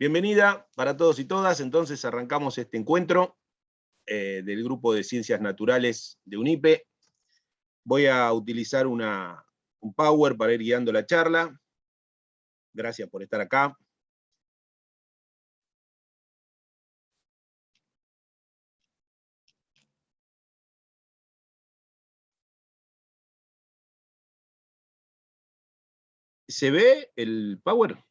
Bienvenida para todos y todas. Entonces arrancamos este encuentro del Grupo de Ciencias Naturales de UNIPE. Voy a utilizar un Power para ir guiando la charla. Gracias por estar acá. ¿Se ve el Power?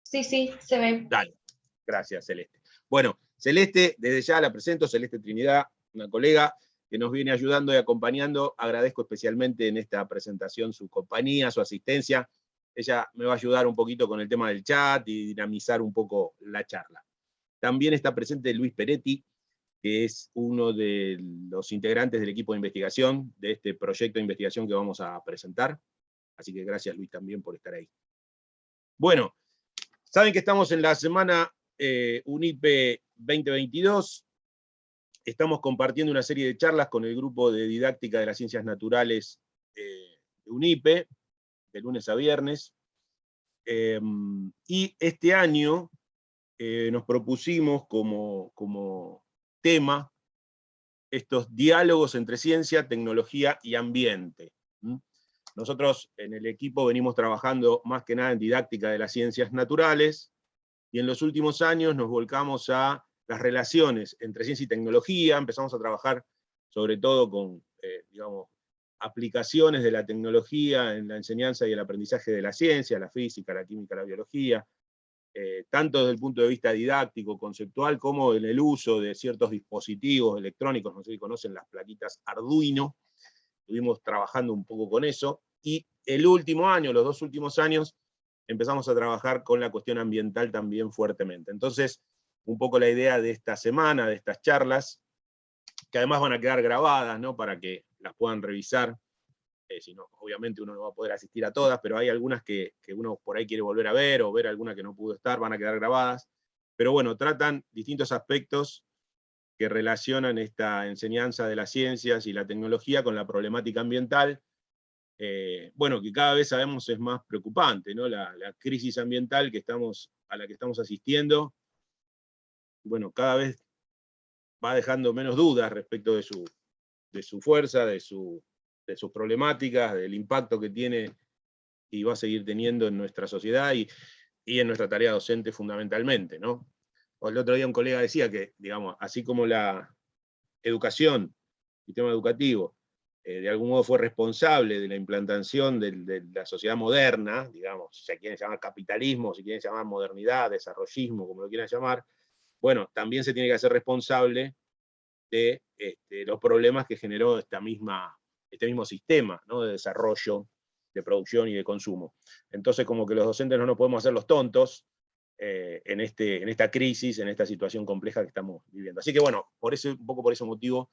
Sí, se ve. Dale, gracias Celeste. Bueno, Celeste, desde ya la presento, Celeste Trinidad, una colega que nos viene ayudando y acompañando. Agradezco especialmente en esta presentación su compañía, su asistencia. Ella me va a ayudar un poquito con el tema del chat y dinamizar un poco la charla. También está presente Luis Peretti, que es uno de los integrantes del equipo de investigación de este proyecto de investigación que vamos a presentar. Así que gracias Luis también por estar ahí. Bueno, saben que estamos en la semana UNIPE 2022. Estamos compartiendo una serie de charlas con el grupo de didáctica de las ciencias naturales de UNIPE, de lunes a viernes. Y este año nos propusimos como tema estos diálogos entre ciencia, tecnología y ambiente. Nosotros en el equipo venimos trabajando más que nada en didáctica de las ciencias naturales, y en los últimos años nos volcamos a las relaciones entre ciencia y tecnología. Empezamos a trabajar sobre todo con digamos, aplicaciones de la tecnología en la enseñanza y el aprendizaje de la ciencia, la física, la química, la biología, tanto desde el punto de vista didáctico, conceptual, como en el uso de ciertos dispositivos electrónicos. No sé si conocen las plaquitas Arduino. Estuvimos trabajando un poco con eso, y el último año, los 2 últimos años, empezamos a trabajar con la cuestión ambiental también fuertemente. Entonces, un poco la idea de esta semana, de estas charlas, que además van a quedar grabadas, ¿no?, para que las puedan revisar. Si no, obviamente uno no va a poder asistir a todas, pero hay algunas que uno por ahí quiere volver a ver, o ver alguna que no pudo estar, van a quedar grabadas. Pero bueno, tratan distintos aspectos que relacionan esta enseñanza de las ciencias y la tecnología con la problemática ambiental. Bueno, que cada vez sabemos es más preocupante, ¿no? La crisis ambiental a la que estamos asistiendo, bueno, cada vez va dejando menos dudas respecto de su fuerza, de sus problemáticas, del impacto que tiene y va a seguir teniendo en nuestra sociedad y en nuestra tarea docente fundamentalmente, ¿no? O el otro día un colega decía que, digamos, así como la educación, el sistema educativo, de algún modo fue responsable de la implantación de la sociedad moderna, digamos, si se quieren llamar capitalismo, si quieren llamar modernidad, desarrollismo, como lo quieran llamar, bueno, también se tiene que hacer responsable de los problemas que generó este mismo sistema, ¿no?, de desarrollo, de producción y de consumo. Entonces, como que los docentes no nos podemos hacer los tontos en esta crisis, en esta situación compleja que estamos viviendo. Así que bueno, un poco por ese motivo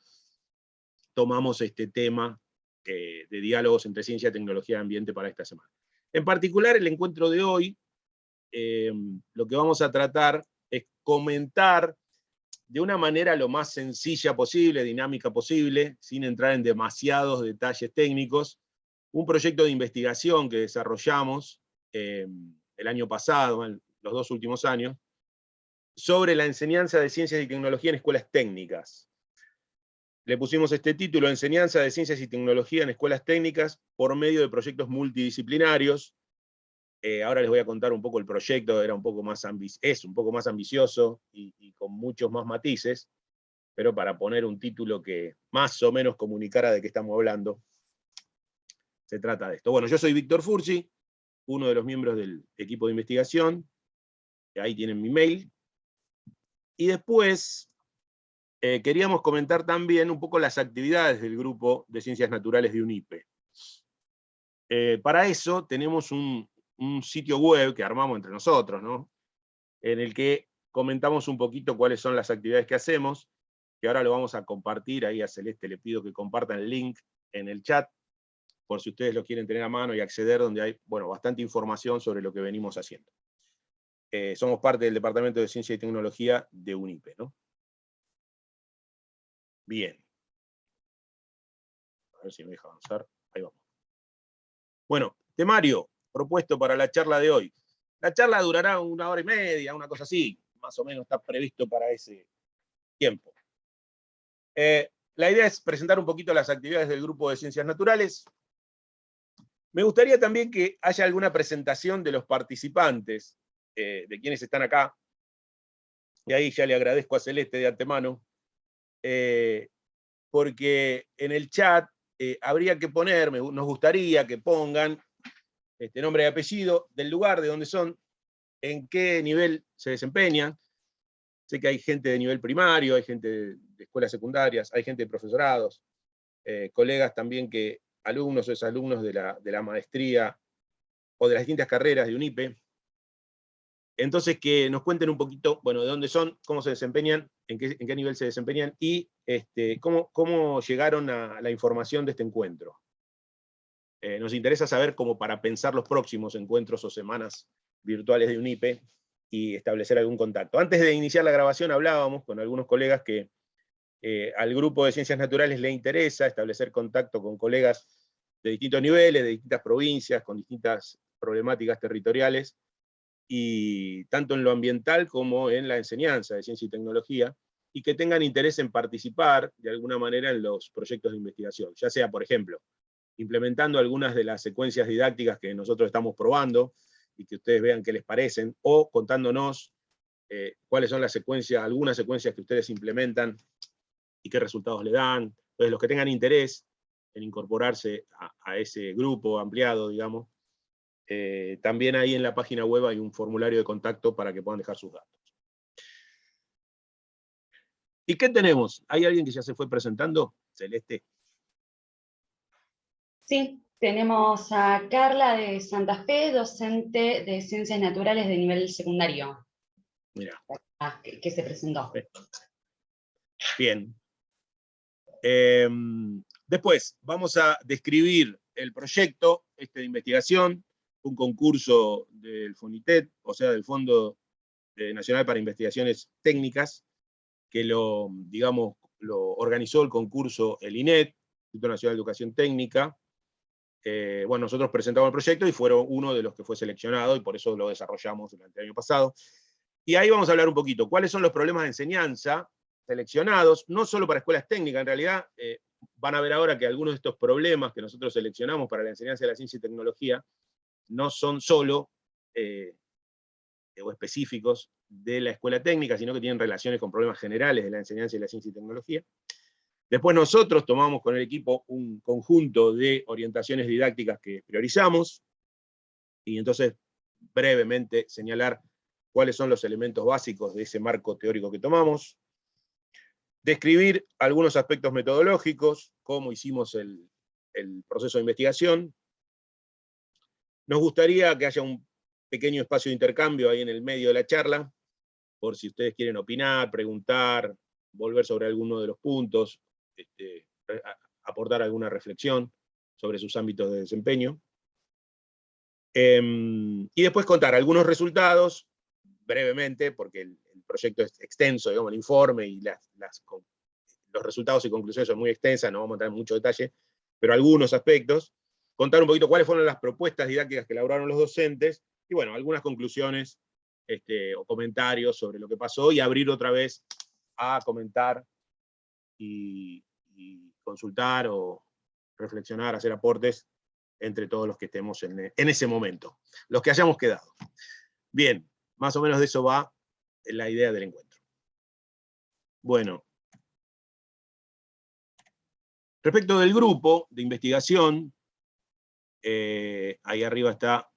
tomamos este tema de diálogos entre ciencia, tecnología y ambiente para esta semana. En particular, el encuentro de hoy, lo que vamos a tratar es comentar de una manera lo más sencilla posible, dinámica posible, sin entrar en demasiados detalles técnicos, un proyecto de investigación que desarrollamos el año pasado, en los 2 últimos años, sobre la enseñanza de ciencias y tecnología en escuelas técnicas. Le pusimos este título: Enseñanza de ciencias y tecnología en escuelas técnicas por medio de proyectos multidisciplinarios. Ahora les voy a contar un poco el proyecto. Es un poco más ambicioso y con muchos más matices, pero para poner un título que más o menos comunicara de qué estamos hablando, se trata de esto. Bueno, yo soy Víctor Fursi, uno de los miembros del equipo de investigación. Ahí tienen mi mail. Y después queríamos comentar también un poco las actividades del Grupo de Ciencias Naturales de UNIPE. Para eso tenemos un sitio web que armamos entre nosotros, ¿no?, en el que comentamos un poquito cuáles son las actividades que hacemos, que ahora lo vamos a compartir. Ahí a Celeste le pido que compartan el link en el chat, por si ustedes lo quieren tener a mano y acceder, donde hay, bueno, bastante información sobre lo que venimos haciendo. Somos parte del Departamento de Ciencia y Tecnología de UNIPE, ¿no? Bien. A ver si me deja avanzar. Ahí vamos. Bueno, temario propuesto para la charla de hoy: La charla durará 1 hora y media, una cosa así, más o menos está previsto para ese tiempo. La idea es presentar un poquito las actividades del grupo de Ciencias Naturales. Me gustaría también que haya alguna presentación de los participantes, de quienes están acá, y ahí ya le agradezco a Celeste de antemano, porque en el chat habría que poner, nos gustaría que pongan nombre y apellido, del lugar de donde son, en qué nivel se desempeñan. Sé que hay gente de nivel primario, hay gente de escuelas secundarias, hay gente de profesorados, colegas también alumnos o exalumnos de la maestría o de las distintas carreras de UNIPE. Entonces, que nos cuenten un poquito, bueno, de dónde son, cómo se desempeñan, en qué nivel se desempeñan, y cómo llegaron a la información de este encuentro. Nos interesa saber cómo para pensar los próximos encuentros o semanas virtuales de UNIPE y establecer algún contacto. Antes de iniciar la grabación hablábamos con algunos colegas que al grupo de Ciencias Naturales le interesa establecer contacto con colegas de distintos niveles, de distintas provincias, con distintas problemáticas territoriales, y tanto en lo ambiental como en la enseñanza de ciencia y tecnología, y que tengan interés en participar de alguna manera en los proyectos de investigación, ya sea, por ejemplo, implementando algunas de las secuencias didácticas que nosotros estamos probando, y que ustedes vean qué les parecen, o contándonos cuáles son las secuencias, algunas secuencias que ustedes implementan y qué resultados le dan. Entonces, los que tengan interés en incorporarse a ese grupo ampliado, digamos, también ahí en la página web hay un formulario de contacto para que puedan dejar sus datos. ¿Y qué tenemos? ¿Hay alguien que ya se fue presentando? Celeste. Sí, tenemos a Carla de Santa Fe, docente de Ciencias Naturales de nivel secundario. Mira. Que se presentó. Bien. Después vamos a describir el proyecto de investigación, un concurso del FONITET, o sea, del Fondo Nacional para Investigaciones Técnicas, que lo organizó el concurso el INET, Instituto Nacional de Educación Técnica. Bueno, nosotros presentamos el proyecto y fueron uno de los que fue seleccionado, y por eso lo desarrollamos durante el año pasado. Y ahí vamos a hablar un poquito, cuáles son los problemas de enseñanza seleccionados, no solo para escuelas técnicas, en realidad van a ver ahora que algunos de estos problemas que nosotros seleccionamos para la enseñanza de la ciencia y tecnología no son solo o específicos de la escuela técnica, sino que tienen relaciones con problemas generales de la enseñanza de la ciencia y tecnología. Después nosotros tomamos con el equipo un conjunto de orientaciones didácticas que priorizamos, y entonces brevemente señalar cuáles son los elementos básicos de ese marco teórico que tomamos, describir algunos aspectos metodológicos, cómo hicimos el proceso de investigación. Nos gustaría que haya un pequeño espacio de intercambio ahí en el medio de la charla, por si ustedes quieren opinar, preguntar, volver sobre alguno de los puntos, aportar alguna reflexión sobre sus ámbitos de desempeño. Y después contar algunos resultados, brevemente, porque el proyecto es extenso, digamos, el informe y los resultados y conclusiones son muy extensas, no vamos a entrar en mucho detalle, pero algunos aspectos, contar un poquito cuáles fueron las propuestas didácticas que elaboraron los docentes, y bueno, algunas conclusiones o comentarios sobre lo que pasó, y abrir otra vez a comentar y consultar o reflexionar, hacer aportes entre todos los que estemos en ese momento, los que hayamos quedado. Bien, más o menos de eso va la idea del encuentro. Bueno, respecto del grupo de investigación, ahí arriba está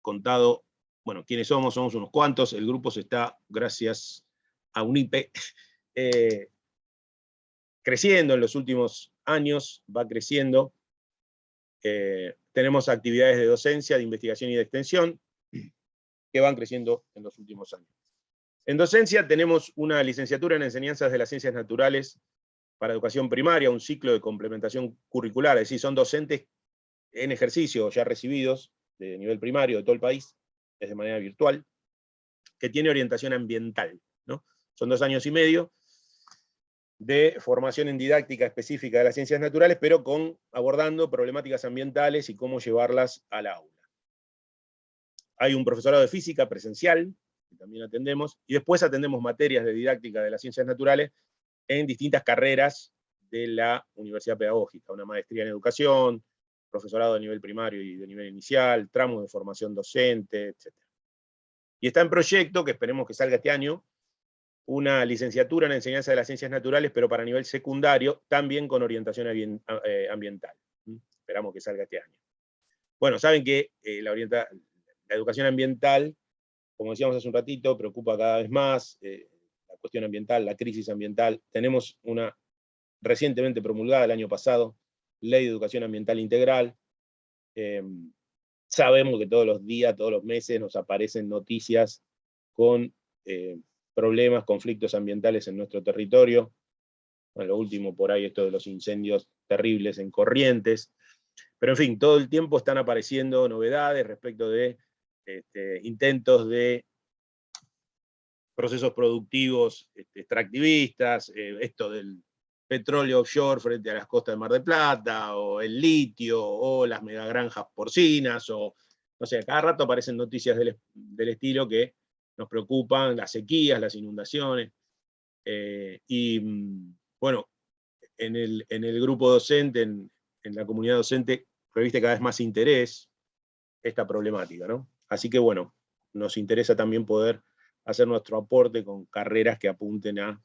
contado, bueno, quiénes somos unos cuantos, el grupo se está, gracias a UNIPE, creciendo en los últimos años, va creciendo. Tenemos actividades de docencia, de investigación y de extensión, que van creciendo en los últimos años. En docencia tenemos una licenciatura en enseñanzas de las ciencias naturales para educación primaria, un ciclo de complementación curricular, es decir, son docentes en ejercicio ya recibidos de nivel primario de todo el país, es de manera virtual, que tiene orientación ambiental, ¿no? Son 2 años y medio de formación en didáctica específica de las ciencias naturales, pero abordando problemáticas ambientales y cómo llevarlas al aula. Hay un profesorado de física presencial, que también atendemos, y después atendemos materias de didáctica de las ciencias naturales en distintas carreras de la Universidad Pedagógica, una maestría en educación, profesorado de nivel primario y de nivel inicial, tramos de formación docente, etc. Y está en proyecto, que esperemos que salga este año, una licenciatura en enseñanza de las ciencias naturales, pero para nivel secundario, también con orientación ambiental. Esperamos que salga este año. Bueno, saben que la educación ambiental, como decíamos hace un ratito, preocupa cada vez más, la cuestión ambiental, la crisis ambiental. Tenemos una recientemente promulgada el año pasado, Ley de Educación Ambiental Integral. Sabemos que todos los días, todos los meses nos aparecen noticias con problemas, conflictos ambientales en nuestro territorio. Bueno, lo último por ahí, esto de los incendios terribles en Corrientes. Pero en fin, todo el tiempo están apareciendo novedades respecto de intentos de procesos productivos extractivistas, esto del petróleo offshore frente a las costas de Mar del Plata, o el litio, o las megagranjas porcinas, o no sé, cada rato aparecen noticias del estilo que nos preocupan, las sequías, las inundaciones, y bueno, en el grupo docente, en la comunidad docente, reviste cada vez más interés esta problemática, ¿no? Así que bueno, nos interesa también poder hacer nuestro aporte con carreras que apunten a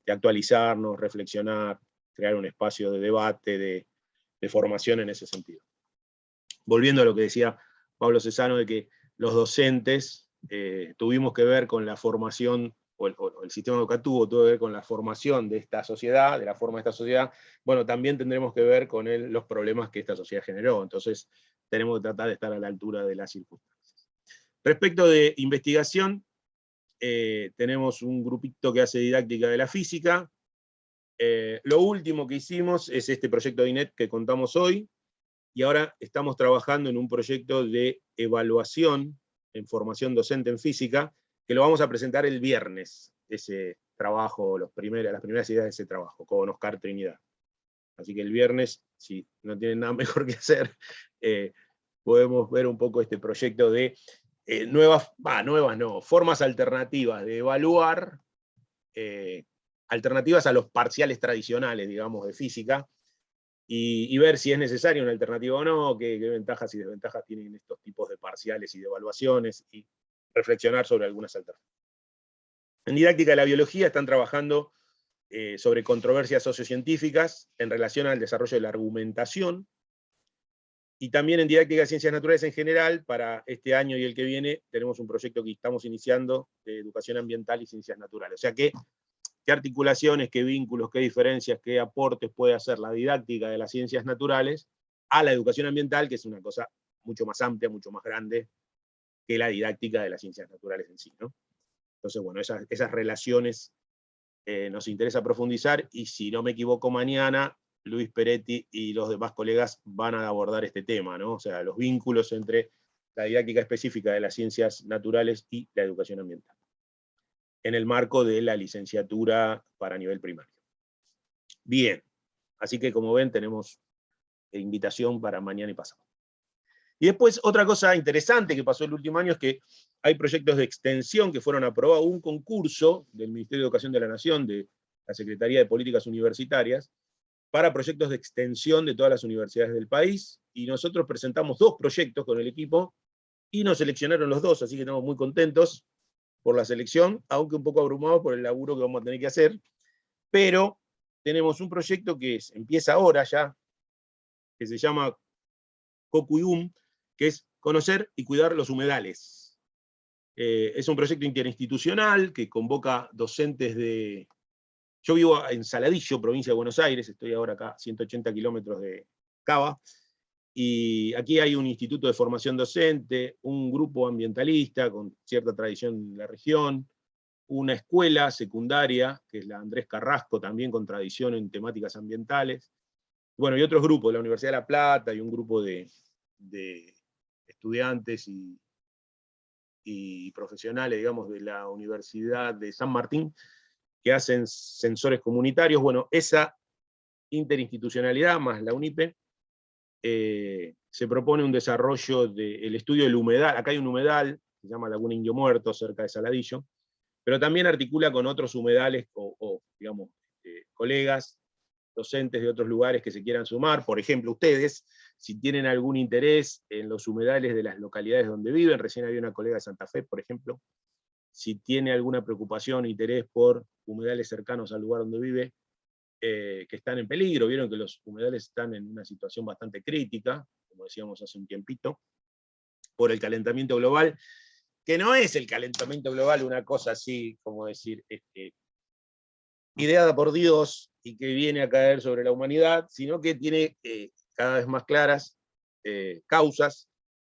actualizarnos, reflexionar, crear un espacio de debate, de formación en ese sentido. Volviendo a lo que decía Pablo Cesano, de que los docentes tuvimos que ver con la formación, o el sistema educativo tuvo que ver con la formación de esta sociedad, de la forma de esta sociedad. Bueno, también tendremos que ver con los problemas que esta sociedad generó. Entonces, tenemos que tratar de estar a la altura de las circunstancias. Respecto de investigación, tenemos un grupito que hace didáctica de la física. Lo último que hicimos es este proyecto de INET que contamos hoy, y ahora estamos trabajando en un proyecto de evaluación en formación docente en física, que lo vamos a presentar el viernes, ese trabajo, las primeras ideas de ese trabajo, con Oscar Trinidad. Así que el viernes, si no tienen nada mejor que hacer, podemos ver un poco este proyecto de formas alternativas de evaluar, alternativas a los parciales tradicionales, digamos, de física, y ver si es necesaria una alternativa o no, qué ventajas y desventajas tienen estos tipos de parciales y de evaluaciones, y reflexionar sobre algunas alternativas. En didáctica de la biología están trabajando sobre controversias sociocientíficas en relación al desarrollo de la argumentación, y también en didáctica de ciencias naturales en general, para este año y el que viene, tenemos un proyecto que estamos iniciando de educación ambiental y ciencias naturales. O sea que, qué articulaciones, qué vínculos, qué diferencias, qué aportes puede hacer la didáctica de las ciencias naturales a la educación ambiental, que es una cosa mucho más amplia, mucho más grande que la didáctica de las ciencias naturales en sí, ¿no? Entonces, bueno, esas relaciones nos interesa profundizar, y si no me equivoco, mañana Luis Peretti y los demás colegas van a abordar este tema, ¿no? O sea, los vínculos entre la didáctica específica de las ciencias naturales y la educación ambiental, en el marco de la licenciatura para nivel primario. Bien, así que como ven, tenemos invitación para mañana y pasado. Y después, otra cosa interesante que pasó el último año es que hay proyectos de extensión que fueron aprobados, un concurso del Ministerio de Educación de la Nación, de la Secretaría de Políticas Universitarias, para proyectos de extensión de todas las universidades del país, y nosotros presentamos 2 proyectos con el equipo, y nos seleccionaron los 2, así que estamos muy contentos por la selección, aunque un poco abrumados por el laburo que vamos a tener que hacer, pero tenemos un proyecto que empieza ahora ya, que se llama COCUIUM, que es conocer y cuidar los humedales. Es un proyecto interinstitucional que convoca docentes de... Yo vivo en Saladillo, provincia de Buenos Aires, estoy ahora acá a 180 kilómetros de Cava, y aquí hay un instituto de formación docente, un grupo ambientalista con cierta tradición en la región, una escuela secundaria, que es la Andrés Carrasco, también con tradición en temáticas ambientales, bueno, y otros grupos, la Universidad de La Plata, y un grupo de estudiantes y profesionales, digamos, de la Universidad de San Martín, que hacen sensores comunitarios. Bueno, esa interinstitucionalidad más la UNIPE se propone un desarrollo del estudio del humedal. Acá hay un humedal, se llama Laguna Indio Muerto, cerca de Saladillo, pero también articula con otros humedales digamos, colegas, docentes de otros lugares que se quieran sumar. Por ejemplo, ustedes, si tienen algún interés en los humedales de las localidades donde viven, recién había una colega de Santa Fe, por ejemplo, si tiene alguna preocupación o interés por humedales cercanos al lugar donde vive, que están en peligro, vieron que los humedales están en una situación bastante crítica, como decíamos hace un tiempito, por el calentamiento global, que no es el calentamiento global una cosa así, como decir, ideada por Dios y que viene a caer sobre la humanidad, sino que tiene cada vez más claras causas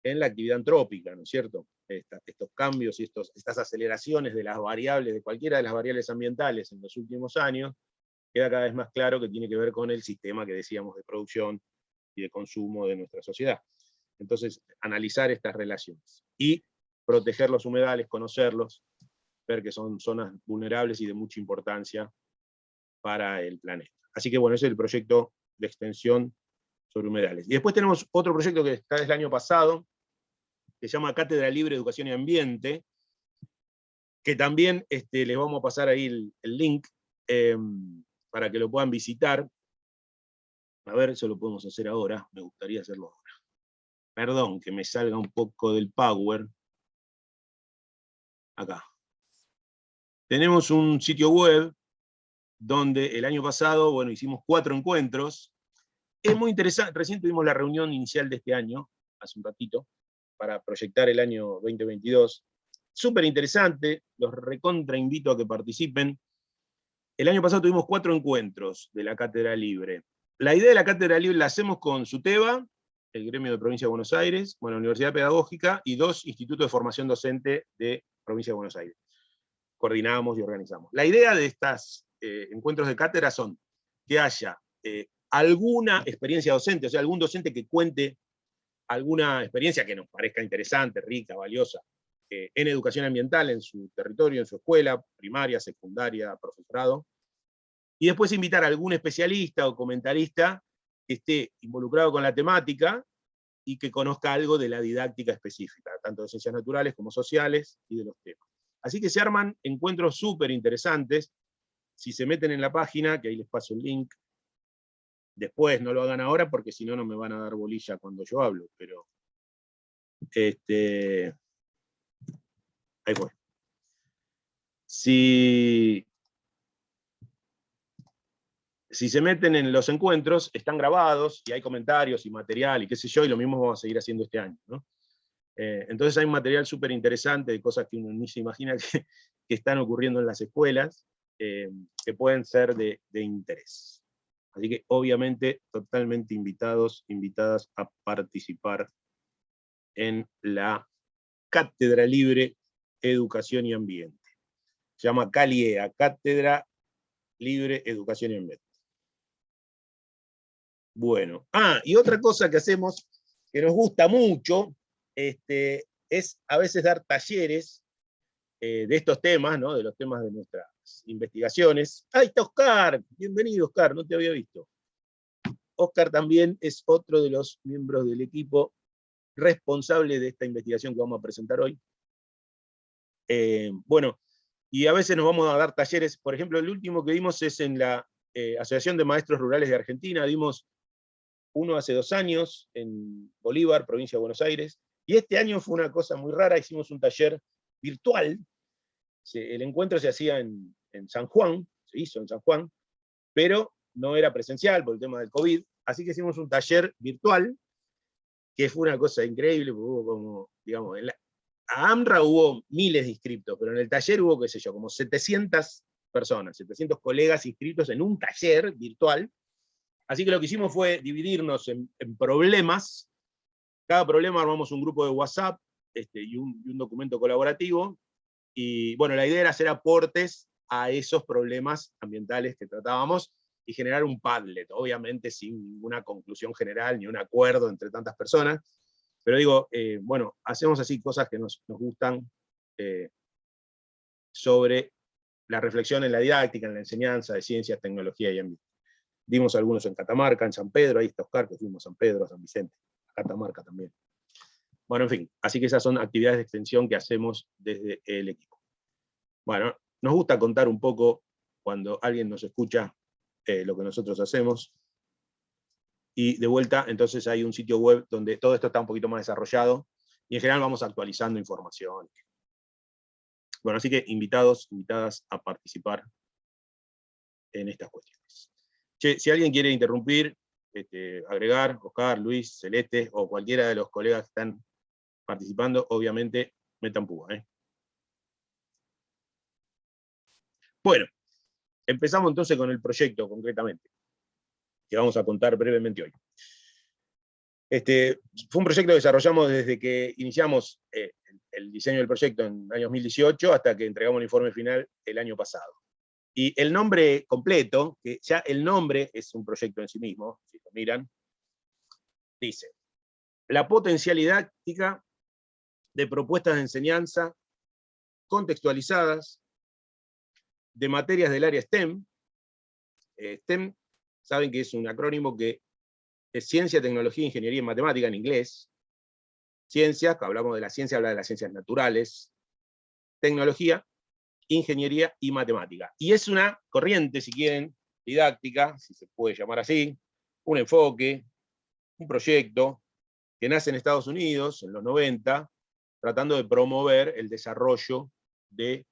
en la actividad antrópica, ¿no es cierto? Estos cambios y estas aceleraciones de las variables, de cualquiera de las variables ambientales en los últimos años, queda cada vez más claro que tiene que ver con el sistema que decíamos de producción y de consumo de nuestra sociedad. Entonces, analizar estas relaciones y proteger los humedales, conocerlos, ver que son zonas vulnerables y de mucha importancia para el planeta. Así que bueno, ese es el proyecto de extensión sobre humedales. Y después tenemos otro proyecto que está desde el año pasado, que se llama Cátedra Libre, Educación y Ambiente, que también les vamos a pasar ahí el link para que lo puedan visitar. A ver, eso lo podemos hacer ahora, me gustaría hacerlo ahora. Perdón, que me salga un poco del Power. Acá. Tenemos un sitio web donde el año pasado, bueno, hicimos 4 encuentros. Es muy interesante, recién tuvimos la reunión inicial de este año, hace un ratito, para proyectar el año 2022. Súper interesante, los recontra invito a que participen. El año pasado tuvimos 4 encuentros de la Cátedra Libre. La idea de la Cátedra Libre la hacemos con SUTEBA, el gremio de Provincia de Buenos Aires, bueno, Universidad Pedagógica y 2 institutos de formación docente de Provincia de Buenos Aires. Coordinamos y organizamos. La idea de estos encuentros de cátedra son que haya alguna experiencia docente, o sea, algún docente que cuente alguna experiencia que nos parezca interesante, rica, valiosa, en educación ambiental, en su territorio, en su escuela, primaria, secundaria, profesorado, y después invitar a algún especialista o comentarista que esté involucrado con la temática y que conozca algo de la didáctica específica, tanto de ciencias naturales como sociales y de los temas. Así que se arman encuentros súper interesantes. Si se meten en la página, que ahí les paso el link, después no lo hagan ahora porque si no, no me van a dar bolilla cuando yo hablo, pero ahí fue. Si se meten en los encuentros, están grabados y hay comentarios y material y qué sé yo, y lo mismo vamos a seguir haciendo este año, ¿no? Entonces hay un material súper interesante de cosas que uno ni se imagina que están ocurriendo en las escuelas, que pueden ser de interés. Así que obviamente totalmente invitados, invitadas a participar en la Cátedra Libre, Educación y Ambiente. Se llama CALIEA, Cátedra Libre, Educación y Ambiente. Bueno, y otra cosa que hacemos, que nos gusta mucho, es a veces dar talleres de estos temas, ¿no? De los temas de nuestras investigaciones. ¡Ahí está Oscar! Bienvenido, Oscar, no te había visto. Oscar también es otro de los miembros del equipo responsable de esta investigación que vamos a presentar hoy. Bueno, y a veces nos vamos a dar talleres, por ejemplo, el último que dimos es en la Asociación de Maestros Rurales de Argentina, dimos uno hace 2 años en Bolívar, provincia de Buenos Aires, y este año fue una cosa muy rara, hicimos un taller virtual. El encuentro se hacía en San Juan, se hizo en San Juan, pero no era presencial por el tema del COVID, así que hicimos un taller virtual, que fue una cosa increíble, porque hubo como, digamos, a AMRA hubo miles de inscriptos, pero en el taller hubo, qué sé yo, como 700 personas, 700 colegas inscritos en un taller virtual. Así que lo que hicimos fue dividirnos en problemas. Cada problema armamos un grupo de WhatsApp y un documento colaborativo. Y bueno, la idea era hacer aportes a esos problemas ambientales que tratábamos y generar un Padlet, obviamente sin ninguna conclusión general ni un acuerdo entre tantas personas. Pero digo, bueno, hacemos así cosas que nos gustan sobre la reflexión en la didáctica, en la enseñanza de ciencias, tecnología y ambiente. dimos algunos en Catamarca, en San Pedro, ahí está Oscar, que fuimos a San Pedro, a San Vicente, a Catamarca también. Bueno, en fin, así que esas son actividades de extensión que hacemos desde el equipo. Bueno, nos gusta contar un poco, cuando alguien nos escucha, lo que nosotros hacemos. Y de vuelta, entonces hay un sitio web donde todo esto está un poquito más desarrollado, y en general vamos actualizando información. Bueno, así que invitados, invitadas a participar en estas cuestiones. Che, si alguien quiere interrumpir, agregar, Oscar, Luis, Celeste, o cualquiera de los colegas que están participando, obviamente, metan púa. Bueno, empezamos entonces con el proyecto, concretamente, que vamos a contar brevemente hoy. Fue un proyecto que desarrollamos desde que iniciamos el diseño del proyecto en el año 2018 hasta que entregamos el informe final el año pasado. Y el nombre completo, que ya el nombre es un proyecto en sí mismo, si lo miran, dice: la potencialidad didáctica de propuestas de enseñanza contextualizadas de materias del área STEM. STEM, saben que es un acrónimo que es Ciencia, Tecnología, Ingeniería y Matemática en inglés. Ciencias, que hablamos de la ciencia, habla de las ciencias naturales. Tecnología, ingeniería y matemática. Y es una corriente, si quieren, didáctica, si se puede llamar así, un enfoque, un proyecto que nace en Estados Unidos en los 90, tratando de promover el desarrollo de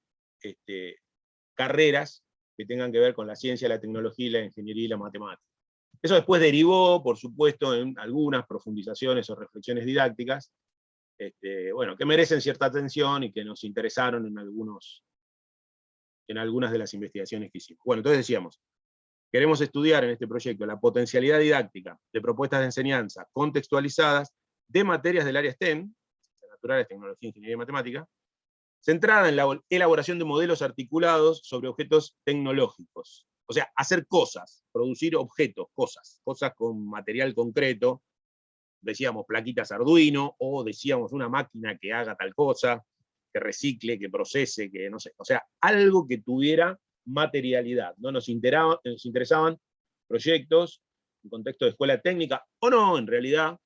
carreras que tengan que ver con la ciencia, la tecnología, la ingeniería y la matemática. Eso después derivó, por supuesto, en algunas profundizaciones o reflexiones didácticas, bueno, que merecen cierta atención y que nos interesaron en algunas de las investigaciones que hicimos. Bueno, entonces decíamos, queremos estudiar en este proyecto la potencialidad didáctica de propuestas de enseñanza contextualizadas de materias del área STEM, naturales, tecnología, ingeniería y matemática, centrada en la elaboración de modelos articulados sobre objetos tecnológicos. O sea, hacer cosas, producir objetos, cosas con material concreto, decíamos plaquitas Arduino, o decíamos una máquina que haga tal cosa, que recicle, que procese, que no sé, o sea, algo que tuviera materialidad, ¿no? Nos interesaban proyectos en contexto de escuela técnica, o no, en realidad,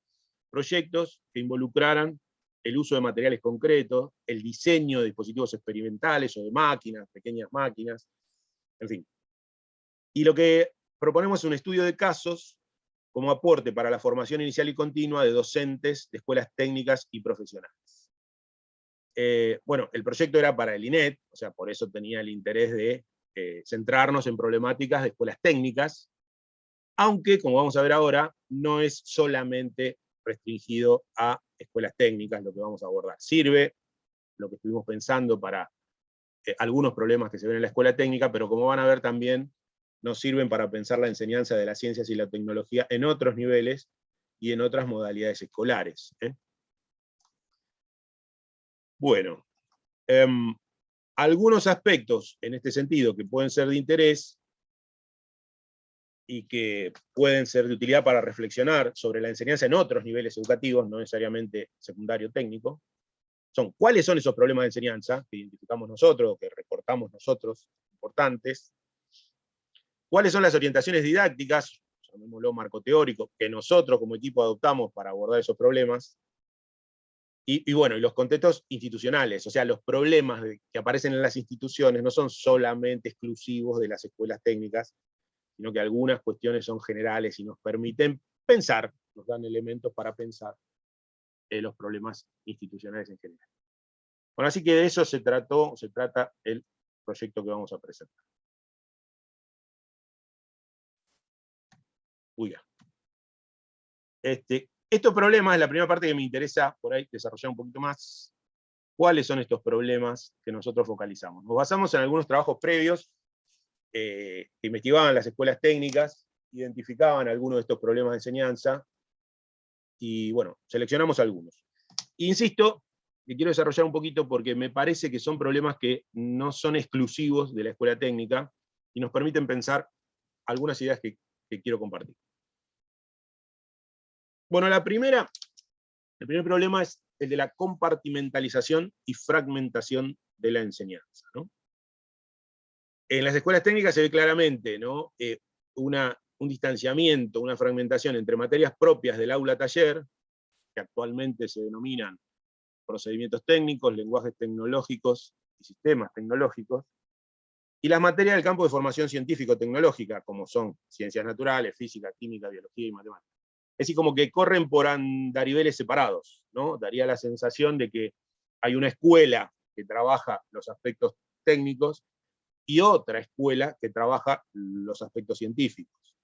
proyectos que involucraran el uso de materiales concretos, el diseño de dispositivos experimentales o de máquinas, pequeñas máquinas, en fin. Y lo que proponemos es un estudio de casos como aporte para la formación inicial y continua de docentes de escuelas técnicas y profesionales. Bueno, el proyecto era para el INET, o sea, por eso tenía el interés de centrarnos en problemáticas de escuelas técnicas, aunque, como vamos a ver ahora, no es solamente restringido a escuelas técnicas lo que vamos a abordar. Sirve lo que estuvimos pensando para algunos problemas que se ven en la escuela técnica, pero como van a ver también, nos sirven para pensar la enseñanza de las ciencias y la tecnología en otros niveles y en otras modalidades escolares. Bueno, algunos aspectos en este sentido que pueden ser de interés y que pueden ser de utilidad para reflexionar sobre la enseñanza en otros niveles educativos, no necesariamente secundario técnico, son cuáles son esos problemas de enseñanza que identificamos nosotros, que reportamos nosotros, importantes, cuáles son las orientaciones didácticas, llamémoslo marco teórico, que nosotros como equipo adoptamos para abordar esos problemas, y bueno, y los contextos institucionales, o sea, los problemas que aparecen en las instituciones no son solamente exclusivos de las escuelas técnicas, sino que algunas cuestiones son generales y nos permiten pensar, nos dan elementos para pensar los problemas institucionales en general. Bueno, así que de eso se trata el proyecto que vamos a presentar. Estos problemas, la primera parte que me interesa por ahí desarrollar un poquito más, ¿cuáles son estos problemas que nosotros focalizamos? Nos basamos en algunos trabajos previos que investigaban las escuelas técnicas, identificaban algunos de estos problemas de enseñanza, y bueno, seleccionamos algunos. Insisto, que quiero desarrollar un poquito porque me parece que son problemas que no son exclusivos de la escuela técnica, y nos permiten pensar algunas ideas que quiero compartir. Bueno, el primer problema es el de la compartimentalización y fragmentación de la enseñanza, ¿no? En las escuelas técnicas se ve claramente, ¿no? Una un distanciamiento, una fragmentación entre materias propias del aula-taller, que actualmente se denominan procedimientos técnicos, lenguajes tecnológicos y sistemas tecnológicos, y las materias del campo de formación científico-tecnológica, como son ciencias naturales, física, química, biología y matemáticas. Es decir, como que corren por andariveles separados, ¿no? Daría la sensación de que hay una escuela que trabaja los aspectos técnicos y otra escuela que trabaja los aspectos científicos.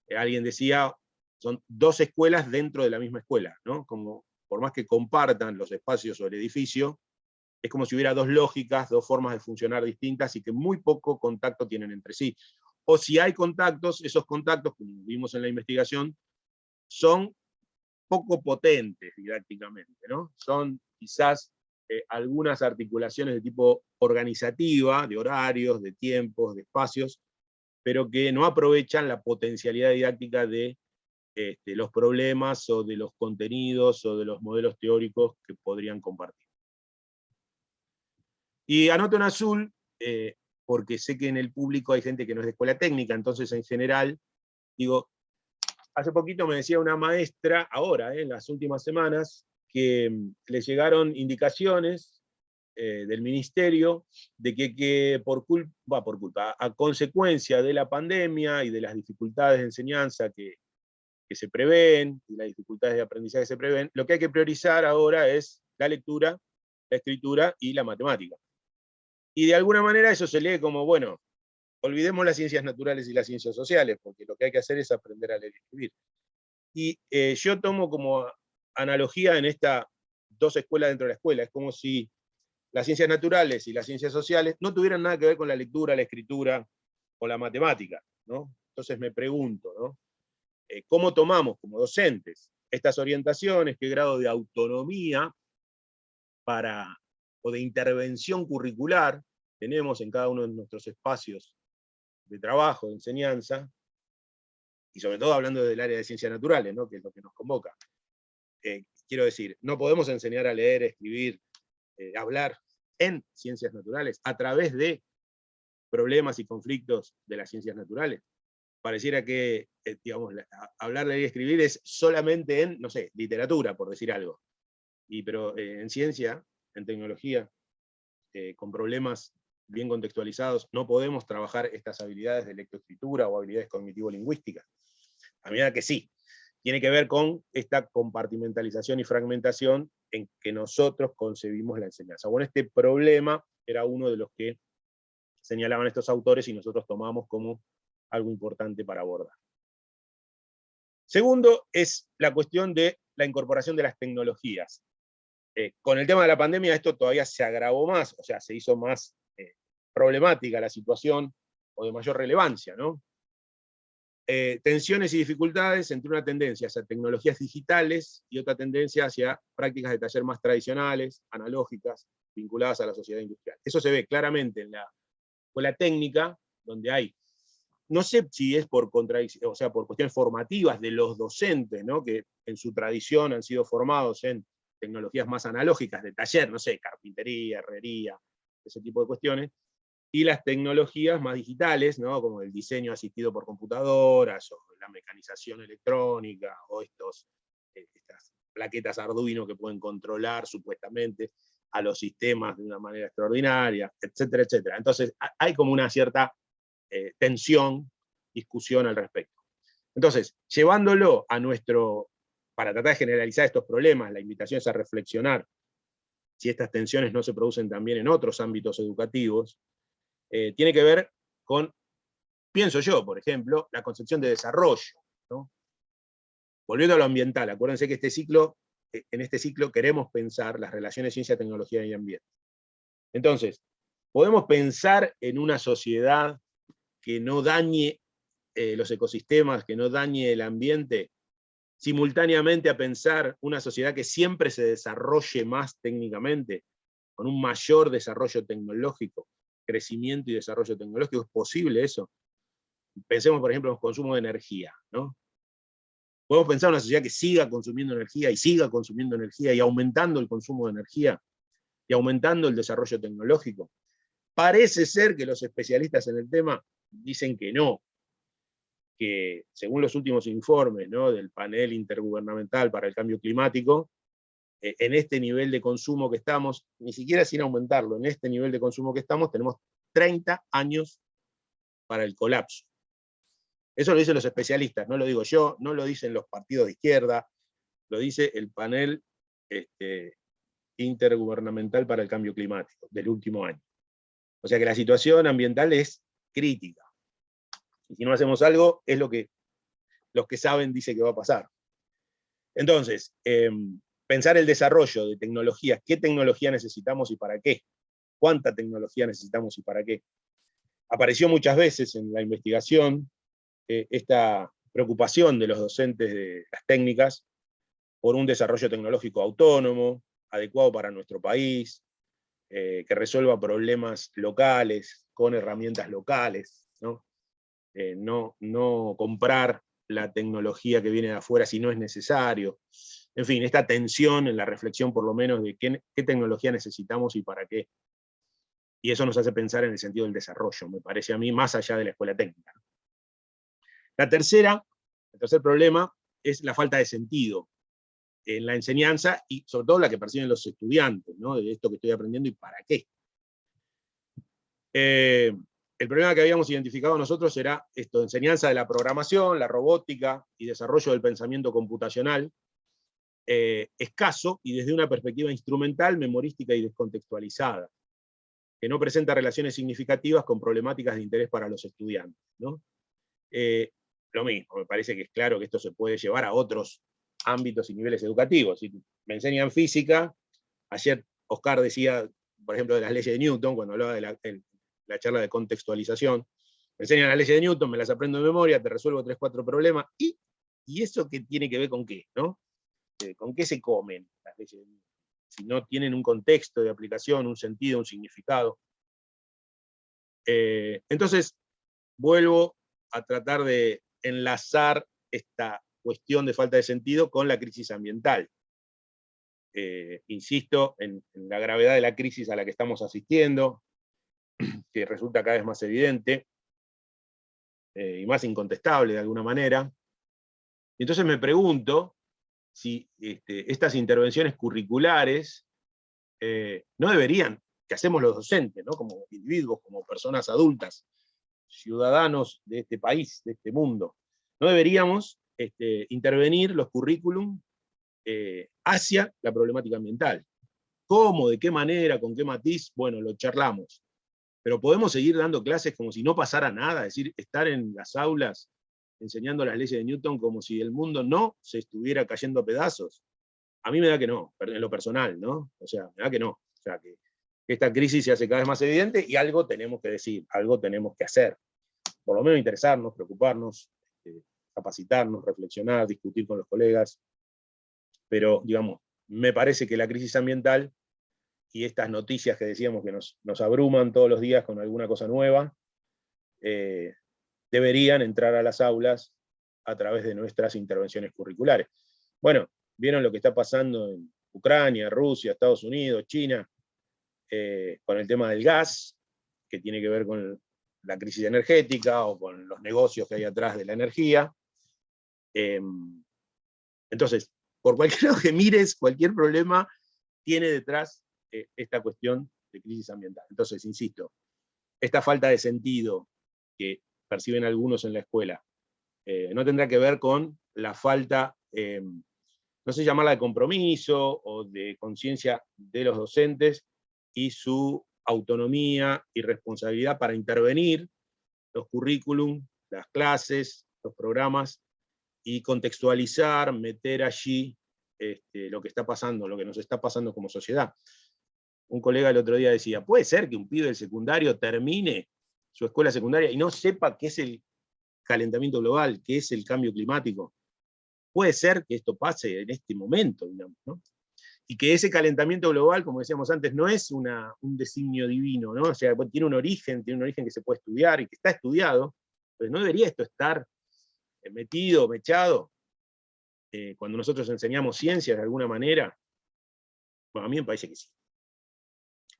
Alguien decía, son dos escuelas dentro de la misma escuela, ¿no? Como, por más que compartan los espacios o el edificio, es como si hubiera dos lógicas, dos formas de funcionar distintas y que muy poco contacto tienen entre sí. O si hay contactos, esos contactos, como vimos en la investigación, son poco potentes didácticamente, ¿no? Son quizás algunas articulaciones de tipo organizativa, de horarios, de tiempos, de espacios, pero que no aprovechan la potencialidad didáctica de los problemas o de los contenidos o de los modelos teóricos que podrían compartir. Y anoto en azul, porque sé que en el público hay gente que no es de escuela técnica, entonces en general, digo, hace poquito me decía una maestra, ahora, en las últimas semanas, que le llegaron indicaciones del ministerio de que por culpa, a consecuencia de la pandemia y de las dificultades de enseñanza que se prevén, y las dificultades de aprendizaje que se prevén, lo que hay que priorizar ahora es la lectura, la escritura y la matemática. Y de alguna manera eso se lee como, bueno, olvidemos las ciencias naturales y las ciencias sociales, porque lo que hay que hacer es aprender a leer y escribir. Y yo tomo como analogía en estas dos escuelas dentro de la escuela, es como si las ciencias naturales y las ciencias sociales no tuvieran nada que ver con la lectura, la escritura o la matemática, ¿no? Entonces me pregunto, ¿no? ¿Cómo tomamos como docentes estas orientaciones? ¿Qué grado de autonomía o de intervención curricular tenemos en cada uno de nuestros espacios de trabajo, de enseñanza? Y sobre todo hablando del área de ciencias naturales, ¿no? Que es lo que nos convoca. Quiero decir, no podemos enseñar a leer, escribir, hablar en ciencias naturales a través de problemas y conflictos de las ciencias naturales. Pareciera que, digamos, hablar, leer y escribir es solamente en, no sé, literatura, por decir algo. Pero en ciencia, en tecnología, con problemas bien contextualizados, no podemos trabajar estas habilidades de lectoescritura o habilidades cognitivo-lingüísticas. A medida que sí, tiene que ver con esta compartimentalización y fragmentación en que nosotros concebimos la enseñanza. Bueno, este problema era uno de los que señalaban estos autores y nosotros tomamos como algo importante para abordar. Segundo, es la cuestión de la incorporación de las tecnologías. Con el tema de la pandemia esto todavía se agravó más, o sea, se hizo más problemática la situación, o de mayor relevancia, ¿no? Tensiones y dificultades entre una tendencia hacia tecnologías digitales y otra tendencia hacia prácticas de taller más tradicionales, analógicas, vinculadas a la sociedad industrial. Eso se ve claramente en la escuela técnica, donde hay, no sé si es por contradicción, o sea, por cuestiones formativas de los docentes, ¿no? Que en su tradición han sido formados en tecnologías más analógicas de taller, no sé, carpintería, herrería, ese tipo de cuestiones, y las tecnologías más digitales, ¿no? Como el diseño asistido por computadoras, o la mecanización electrónica, o estas plaquetas Arduino que pueden controlar supuestamente a los sistemas de una manera extraordinaria, etcétera, etcétera. Entonces hay como una cierta tensión, discusión al respecto. Entonces, llevándolo a para tratar de generalizar estos problemas, la invitación es a reflexionar si estas tensiones no se producen también en otros ámbitos educativos, tiene que ver con, pienso yo, por ejemplo, la concepción de desarrollo, ¿no? Volviendo a lo ambiental, acuérdense que en este ciclo queremos pensar las relaciones ciencia, tecnología y ambiente. Entonces, podemos pensar en una sociedad que no dañe los ecosistemas, que no dañe el ambiente, simultáneamente a pensar una sociedad que siempre se desarrolle más técnicamente, con un mayor desarrollo tecnológico, crecimiento y desarrollo tecnológico. ¿Es posible eso? Pensemos, por ejemplo, en los consumos de energía, ¿no? Podemos pensar en una sociedad que siga consumiendo energía y siga consumiendo energía y aumentando el consumo de energía y aumentando el desarrollo tecnológico. Parece ser que los especialistas en el tema dicen que no. que, según los últimos informes, ¿no?, del panel intergubernamental para el cambio climático, en este nivel de consumo que estamos, ni siquiera sin aumentarlo, en este nivel de consumo que estamos, tenemos 30 años para el colapso. Eso lo dicen los especialistas, no lo digo yo, no lo dicen los partidos de izquierda, lo dice el panel intergubernamental para el cambio climático del último año. O sea que la situación ambiental es crítica. Y si no hacemos algo, es lo que los que saben dicen que va a pasar. Entonces, pensar el desarrollo de tecnologías, qué tecnología necesitamos y para qué, cuánta tecnología necesitamos y para qué. Apareció muchas veces en la investigación esta preocupación de los docentes de las técnicas por un desarrollo tecnológico autónomo, adecuado para nuestro país, que resuelva problemas locales, con herramientas locales, ¿no? No comprar la tecnología que viene de afuera si no es necesario. En fin, esta tensión en la reflexión por lo menos de qué tecnología necesitamos y para qué. Y eso nos hace pensar en el sentido del desarrollo, me parece a mí, más allá de la escuela técnica. El tercer problema es la falta de sentido en la enseñanza y sobre todo la que perciben los estudiantes, ¿no?, de esto que estoy aprendiendo y para qué. El problema que habíamos identificado nosotros era esto, enseñanza de la programación, la robótica y desarrollo del pensamiento computacional, escaso y desde una perspectiva instrumental, memorística y descontextualizada, que no presenta relaciones significativas con problemáticas de interés para los estudiantes, ¿no? Lo mismo, me parece que es claro que esto se puede llevar a otros ámbitos y niveles educativos. Si me enseñan física, ayer Oscar decía, por ejemplo, de las leyes de Newton, cuando hablaba de la charla de contextualización, me enseñan las leyes de Newton, me las aprendo de memoria, te resuelvo 3, 4 problemas, y eso qué tiene que ver con qué, ¿no? ¿Con qué se comen las leyes de Newton? Si no tienen un contexto de aplicación, un sentido, un significado. Entonces, vuelvo a tratar de enlazar esta cuestión de falta de sentido con la crisis ambiental. Insisto en la gravedad de la crisis a la que estamos asistiendo, que resulta cada vez más evidente, y más incontestable de alguna manera. Y entonces me pregunto si estas intervenciones curriculares no deberían, que hacemos los docentes, ¿no?, como individuos, como personas adultas, ciudadanos de este país, de este mundo, no deberíamos intervenir los currículum hacia la problemática ambiental. ¿Cómo? ¿De qué manera? ¿Con qué matiz? Bueno, lo charlamos. Pero podemos seguir dando clases como si no pasara nada, es decir, estar en las aulas enseñando las leyes de Newton como si el mundo no se estuviera cayendo a pedazos. A mí me da que no, en lo personal, ¿no? O sea, me da que no. O sea, que esta crisis se hace cada vez más evidente y algo tenemos que decir, algo tenemos que hacer. Por lo menos interesarnos, preocuparnos, capacitarnos, reflexionar, discutir con los colegas. Pero, digamos, me parece que la crisis ambiental y estas noticias que decíamos que nos abruman todos los días con alguna cosa nueva, deberían entrar a las aulas a través de nuestras intervenciones curriculares. Bueno, vieron lo que está pasando en Ucrania, Rusia, Estados Unidos, China, con el tema del gas, que tiene que ver con la crisis energética o con los negocios que hay atrás de la energía. Entonces, por cualquier lado que mires, cualquier problema tiene detrás esta cuestión de crisis ambiental. Entonces, insisto, esta falta de sentido que perciben algunos en la escuela no tendrá que ver con la falta, no sé llamarla de compromiso o de conciencia de los docentes y su autonomía y responsabilidad para intervenir los currículum, las clases, los programas, y contextualizar, meter allí lo que está pasando, lo que nos está pasando como sociedad. Un colega el otro día decía, ¿puede ser que un pibe del secundario termine su escuela secundaria y no sepa qué es el calentamiento global, qué es el cambio climático? Puede ser que esto pase en este momento, digamos, ¿no? Y que ese calentamiento global, como decíamos antes, no es un designio divino, ¿no? O sea, tiene un origen que se puede estudiar y que está estudiado, pero no debería esto estar metido, mechado, cuando nosotros enseñamos ciencias de alguna manera. Bueno, a mí me parece que sí.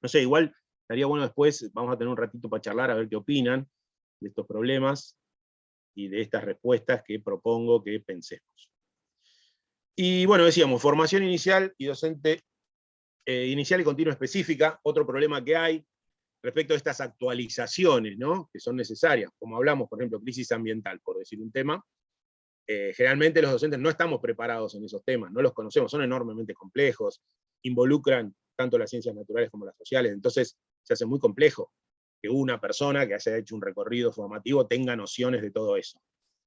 No sé, igual estaría bueno después, vamos a tener un ratito para charlar a ver qué opinan de estos problemas. y de estas respuestas que propongo que pensemos. Y bueno, decíamos, formación inicial y docente inicial y continua específica, otro problema que hay respecto a estas actualizaciones, ¿no?, que son necesarias, como hablamos, por ejemplo, crisis ambiental, por decir un tema. Generalmente los docentes no estamos preparados en esos temas, no los conocemos, son enormemente complejos, involucran tanto las ciencias naturales como las sociales, entonces se hace muy complejo que una persona que haya hecho un recorrido formativo tenga nociones de todo eso.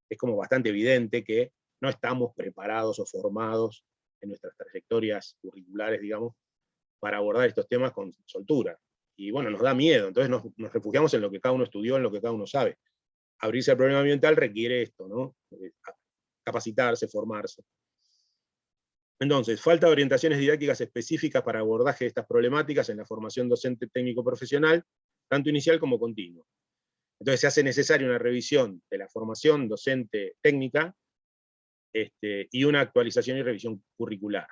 Es como bastante evidente que no estamos preparados o formados en nuestras trayectorias curriculares, digamos, para abordar estos temas con soltura. Y bueno, nos da miedo, entonces nos refugiamos en lo que cada uno estudió, en lo que cada uno sabe. Abrirse al problema ambiental requiere esto, ¿no? Capacitarse, formarse. Entonces, falta de orientaciones didácticas específicas para abordaje de estas problemáticas en la formación docente técnico-profesional, tanto inicial como continua. Entonces se hace necesaria una revisión de la formación docente técnica y una actualización y revisión curricular.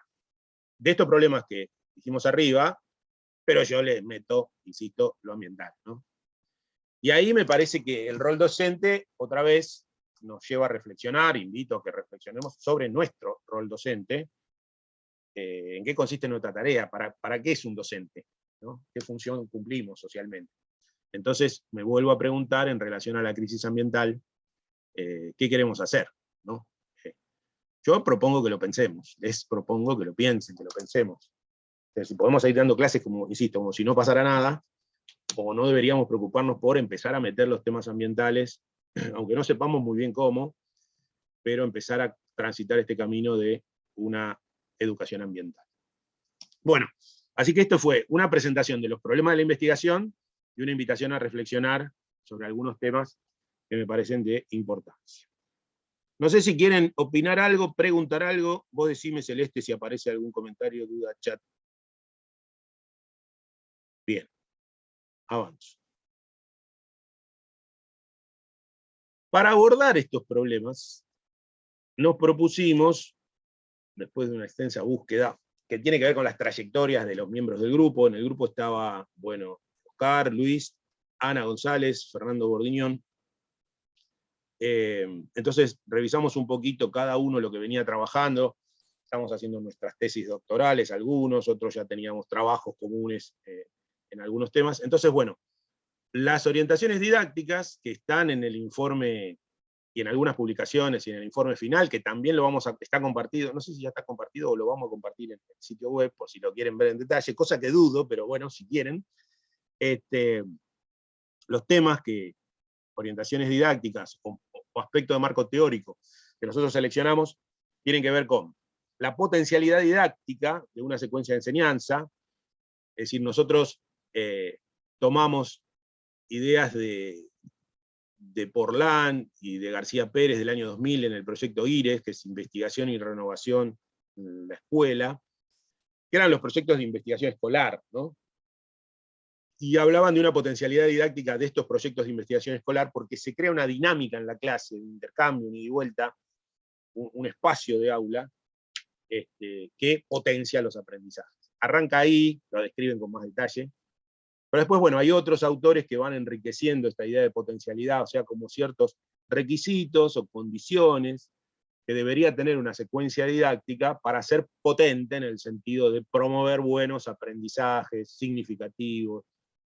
De estos problemas que dijimos arriba, pero yo les meto, insisto, lo ambiental, ¿no? Y ahí me parece que el rol docente, otra vez, nos lleva a reflexionar, invito a que reflexionemos sobre nuestro rol docente, en qué consiste nuestra tarea, para qué es un docente, ¿no? ¿Qué función cumplimos socialmente? Entonces me vuelvo a preguntar en relación a la crisis ambiental, ¿qué queremos hacer, ¿no? Yo propongo que lo pensemos, les propongo que lo piensen, que lo pensemos. Entonces, si podemos ir dando clases, como insisto, como si no pasara nada, o no deberíamos preocuparnos por empezar a meter los temas ambientales, aunque no sepamos muy bien cómo, pero empezar a transitar este camino de una educación ambiental. Bueno, así que esto fue una presentación de los problemas de la investigación y una invitación a reflexionar sobre algunos temas que me parecen de importancia. No sé si quieren opinar algo, preguntar algo, vos decime, Celeste, si aparece algún comentario, duda, chat. Bien, avanzo. Para abordar estos problemas, nos propusimos, después de una extensa búsqueda, que tiene que ver con las trayectorias de los miembros del grupo. En el grupo estaba, bueno, Oscar, Luis, Ana González, Fernando Bordiñón. Entonces revisamos un poquito cada uno lo que venía trabajando. Estamos haciendo nuestras tesis doctorales, algunos, otros ya teníamos trabajos comunes en algunos temas. Entonces, bueno, las orientaciones didácticas que están en el informe y en algunas publicaciones y en el informe final, que también está compartido, no sé si ya está compartido o lo vamos a compartir en el sitio web, por si lo quieren ver en detalle, cosa que dudo, pero bueno, si quieren. Los temas orientaciones didácticas o aspectos de marco teórico que nosotros seleccionamos, tienen que ver con la potencialidad didáctica de una secuencia de enseñanza, es decir, nosotros tomamos ideas de Porlán y de García Pérez del año 2000 en el proyecto IRES, que es Investigación y Renovación en la Escuela, que eran los proyectos de investigación escolar, ¿no? Y hablaban de una potencialidad didáctica de estos proyectos de investigación escolar porque se crea una dinámica en la clase, de intercambio, un ida y vuelta, un espacio de aula que potencia los aprendizajes. Arranca ahí, lo describen con más detalle, pero después, bueno, hay otros autores que van enriqueciendo esta idea de potencialidad, o sea, como ciertos requisitos o condiciones que debería tener una secuencia didáctica para ser potente en el sentido de promover buenos aprendizajes significativos,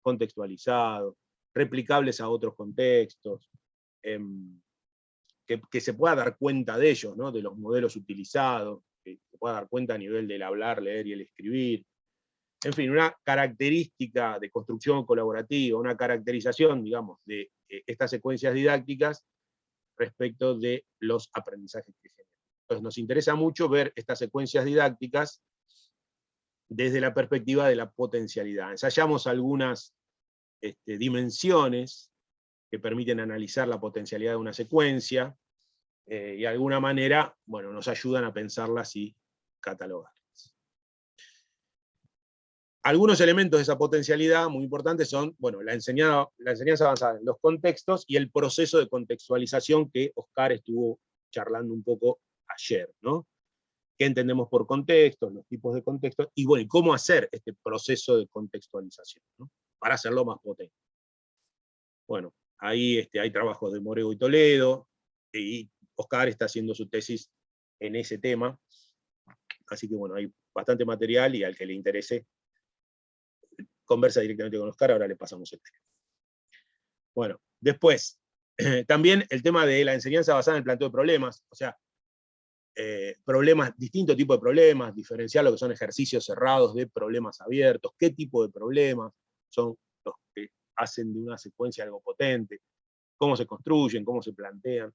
contextualizados, replicables a otros contextos, que se pueda dar cuenta de ellos, ¿no? De los modelos utilizados, que se pueda dar cuenta a nivel del hablar, leer y el escribir. En fin, una característica de construcción colaborativa, una caracterización, digamos, de estas secuencias didácticas respecto de los aprendizajes que generan. Entonces nos interesa mucho ver estas secuencias didácticas desde la perspectiva de la potencialidad. Ensayamos algunas dimensiones que permiten analizar la potencialidad de una secuencia, y de alguna manera, bueno, nos ayudan a pensarlas y catalogarlas. Algunos elementos de esa potencialidad muy importantes son, bueno, la enseñanza avanzada en los contextos y el proceso de contextualización que Oscar estuvo charlando un poco ayer, ¿no? ¿Qué entendemos por contextos, los tipos de contextos, y bueno, y cómo hacer este proceso de contextualización, ¿no? Para hacerlo más potente. Bueno, ahí hay trabajos de Morego y Toledo, y Oscar está haciendo su tesis en ese tema, así que bueno, hay bastante material y al que le interese, conversa directamente con Oscar, ahora le pasamos el tema. Bueno, después, también el tema de la enseñanza basada en el planteo de problemas, o sea, problemas, distintos tipos de problemas, diferenciar lo que son ejercicios cerrados de problemas abiertos, qué tipo de problemas son los que hacen de una secuencia algo potente, cómo se construyen, cómo se plantean.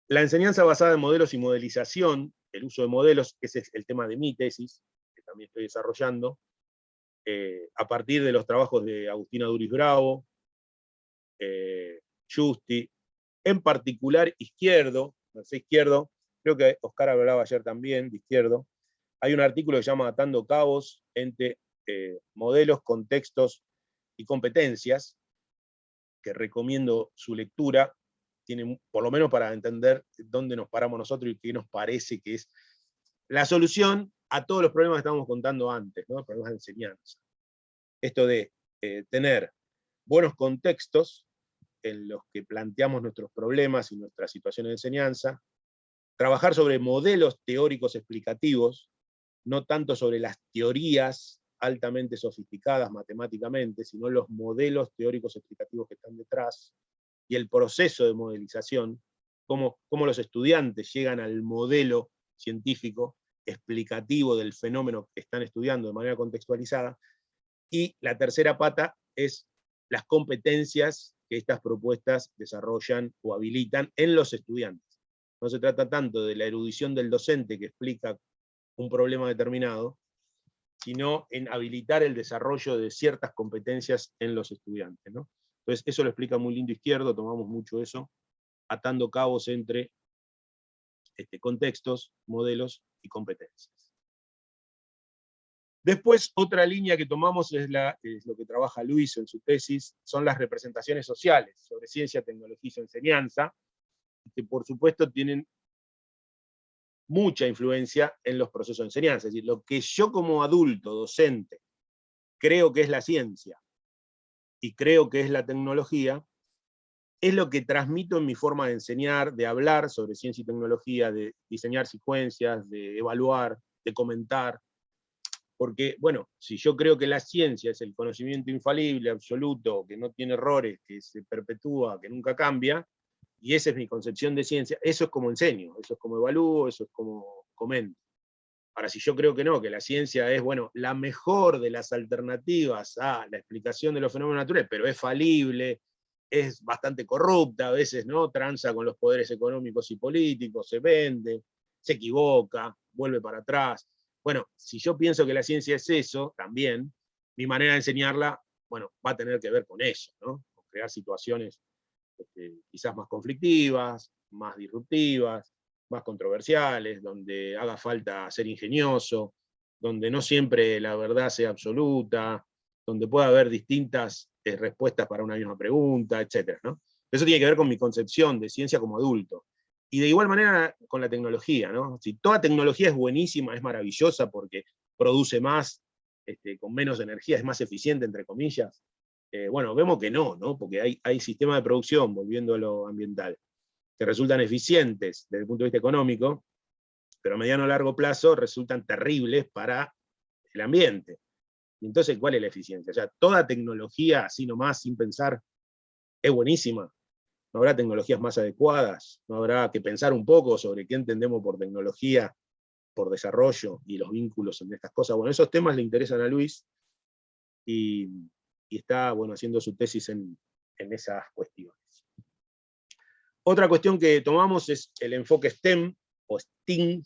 La enseñanza basada en modelos y modelización, el uso de modelos, ese es el tema de mi tesis, que también estoy desarrollando, a partir de los trabajos de Agustina Duris Bravo, Justi, en particular Izquierdo, creo que Oscar hablaba ayer también de Izquierdo, hay un artículo que se llama Atando cabos entre modelos, contextos y competencias, que recomiendo su lectura, tiene, por lo menos para entender dónde nos paramos nosotros y qué nos parece que es la solución a todos los problemas que estábamos contando antes, ¿no? Problemas de enseñanza. Esto de tener buenos contextos en los que planteamos nuestros problemas y nuestras situaciones de enseñanza, trabajar sobre modelos teóricos explicativos, no tanto sobre las teorías altamente sofisticadas matemáticamente, sino los modelos teóricos explicativos que están detrás, y el proceso de modelización, cómo los estudiantes llegan al modelo científico explicativo del fenómeno que están estudiando de manera contextualizada. Y la tercera pata es las competencias que estas propuestas desarrollan o habilitan en los estudiantes. No se trata tanto de la erudición del docente que explica un problema determinado, sino en habilitar el desarrollo de ciertas competencias en los estudiantes, ¿no? Entonces, eso lo explica muy lindo Izquierdo, tomamos mucho eso, atando cabos entre contextos, modelos y competencias. Después, otra línea que tomamos es lo que trabaja Luis en su tesis, son las representaciones sociales sobre ciencia, tecnología y enseñanza, que por supuesto tienen mucha influencia en los procesos de enseñanza. Es decir, lo que yo como adulto, docente, creo que es la ciencia y creo que es la tecnología, es lo que transmito en mi forma de enseñar, de hablar sobre ciencia y tecnología, de diseñar secuencias, de evaluar, de comentar. Porque, bueno, si yo creo que la ciencia es el conocimiento infalible, absoluto, que no tiene errores, que se perpetúa, que nunca cambia, y esa es mi concepción de ciencia, eso es como enseño, eso es como evalúo, eso es como comento. Ahora, si yo creo que no, que la ciencia es, bueno, la mejor de las alternativas a la explicación de los fenómenos naturales, pero es falible, es bastante corrupta, a veces, ¿no? Tranza con los poderes económicos y políticos, se vende, se equivoca, vuelve para atrás. Bueno, si yo pienso que la ciencia es eso, también, mi manera de enseñarla, bueno, va a tener que ver con eso, ¿no? Con crear situaciones quizás más conflictivas, más disruptivas, más controversiales, donde haga falta ser ingenioso, donde no siempre la verdad sea absoluta, donde pueda haber distintas respuestas para una misma pregunta, etc., ¿no? Eso tiene que ver con mi concepción de ciencia como adulto. Y de igual manera con la tecnología, ¿no? Si toda tecnología es buenísima, es maravillosa porque produce más, con menos energía, es más eficiente, entre comillas, bueno, vemos que no, ¿no? Porque hay sistemas de producción, volviendo a lo ambiental, que resultan eficientes desde el punto de vista económico, pero a mediano o largo plazo resultan terribles para el ambiente. Entonces, ¿cuál es la eficiencia? O sea, toda tecnología, así nomás, sin pensar, es buenísima. ¿No habrá tecnologías más adecuadas? ¿No habrá que pensar un poco sobre qué entendemos por tecnología, por desarrollo y los vínculos entre estas cosas? Bueno, esos temas le interesan a Luis y está, bueno, haciendo su tesis en esas cuestiones. Otra cuestión que tomamos es el enfoque STEM, o STEAM,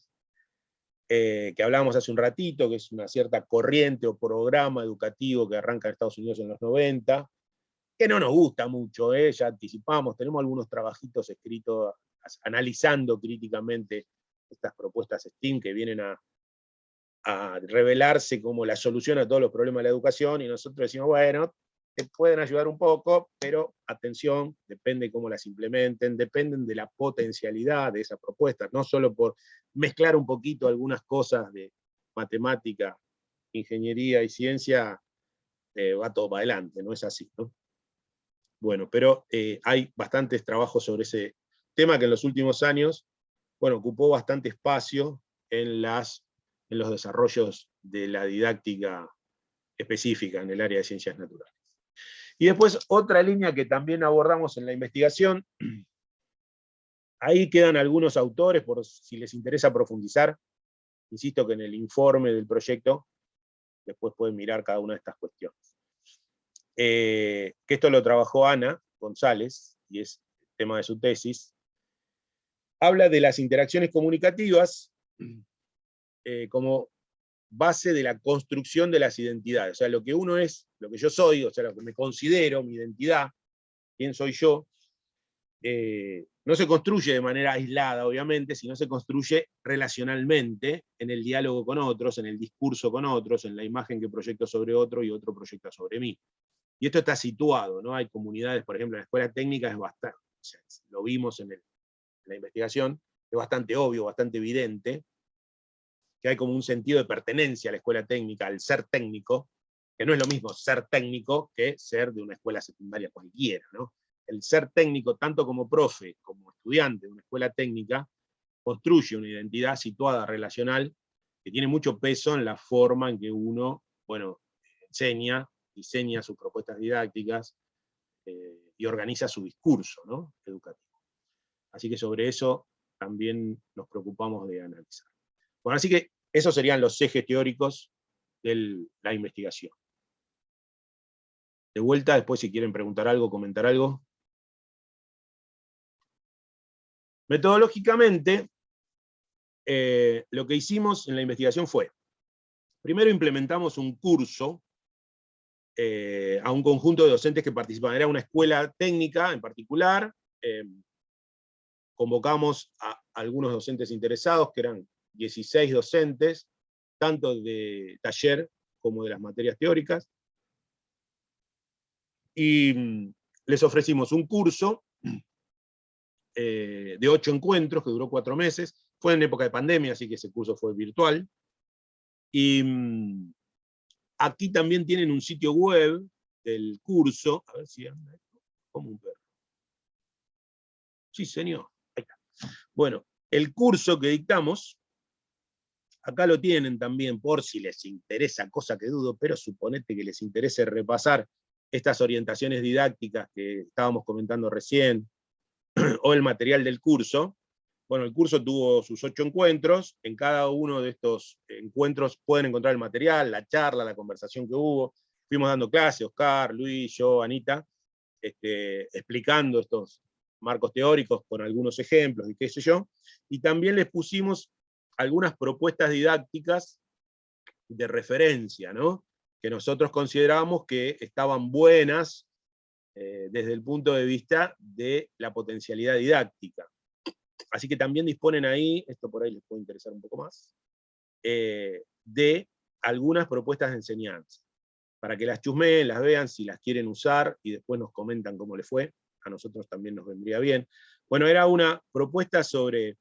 que hablábamos hace un ratito, que es una cierta corriente o programa educativo que arranca en Estados Unidos en los 90, que no nos gusta mucho, ya anticipamos, tenemos algunos trabajitos escritos analizando críticamente estas propuestas STEAM que vienen a revelarse como la solución a todos los problemas de la educación, y nosotros decimos, bueno, te pueden ayudar un poco, pero atención, depende cómo las implementen, dependen de la potencialidad de esas propuestas, no solo por mezclar un poquito algunas cosas de matemática, ingeniería y ciencia, va todo para adelante, no es así, ¿no? Bueno, pero hay bastantes trabajos sobre ese tema que en los últimos años, bueno, ocupó bastante espacio en los desarrollos de la didáctica específica en el área de ciencias naturales. Y después otra línea que también abordamos en la investigación, ahí quedan algunos autores, por si les interesa profundizar, insisto que en el informe del proyecto, después pueden mirar cada una de estas cuestiones. Que esto lo trabajó Ana González, y es el tema de su tesis, habla de las interacciones comunicativas como base de la construcción de las identidades. O sea, lo que uno es, lo que yo soy, o sea, lo que me considero, mi identidad, quién soy yo, no se construye de manera aislada, obviamente, sino se construye relacionalmente, en el diálogo con otros, en el discurso con otros, en la imagen que proyecto sobre otro y otro proyecta sobre mí. Y esto está situado, ¿no? Hay comunidades, por ejemplo, en la escuela técnica es bastante, o sea, lo vimos en la investigación, es bastante obvio, bastante evidente, que hay como un sentido de pertenencia a la escuela técnica, al ser técnico, que no es lo mismo ser técnico que ser de una escuela secundaria cualquiera, ¿no? El ser técnico, tanto como profe, como estudiante de una escuela técnica, construye una identidad situada relacional que tiene mucho peso en la forma en que uno, bueno, enseña, diseña sus propuestas didácticas y organiza su discurso, ¿no?, educativo. Así que sobre eso también nos preocupamos de analizar. Bueno, así que esos serían los ejes teóricos de la investigación. De vuelta, después si quieren preguntar algo, comentar algo. Metodológicamente, lo que hicimos en la investigación fue, primero implementamos un curso a un conjunto de docentes que participaban. Era una escuela técnica en particular, convocamos a algunos docentes interesados, que eran 16 docentes, tanto de taller como de las materias teóricas, y les ofrecimos un curso de 8 encuentros, que duró 4 meses, fue en época de pandemia, así que ese curso fue virtual, y aquí también tienen un sitio web del curso, a ver si anda esto, como un perro. Sí, señor, ahí está. Bueno, el curso que dictamos, acá lo tienen también por si les interesa, cosa que dudo, pero suponete que les interese repasar estas orientaciones didácticas que estábamos comentando recién, o el material del curso. Bueno, el curso tuvo sus 8 encuentros, en cada uno de estos encuentros pueden encontrar el material, la charla, la conversación que hubo, fuimos dando clases, Oscar, Luis, yo, Anita, explicando estos marcos teóricos con algunos ejemplos y qué sé yo, y también les pusimos algunas propuestas didácticas de referencia, ¿no?, que nosotros considerábamos que estaban buenas desde el punto de vista de la potencialidad didáctica. Así que también disponen ahí, esto por ahí les puede interesar un poco más, de algunas propuestas de enseñanza, para que las chusmeen, las vean, si las quieren usar, y después nos comentan cómo les fue. A nosotros también nos vendría bien. Bueno, era una propuesta sobre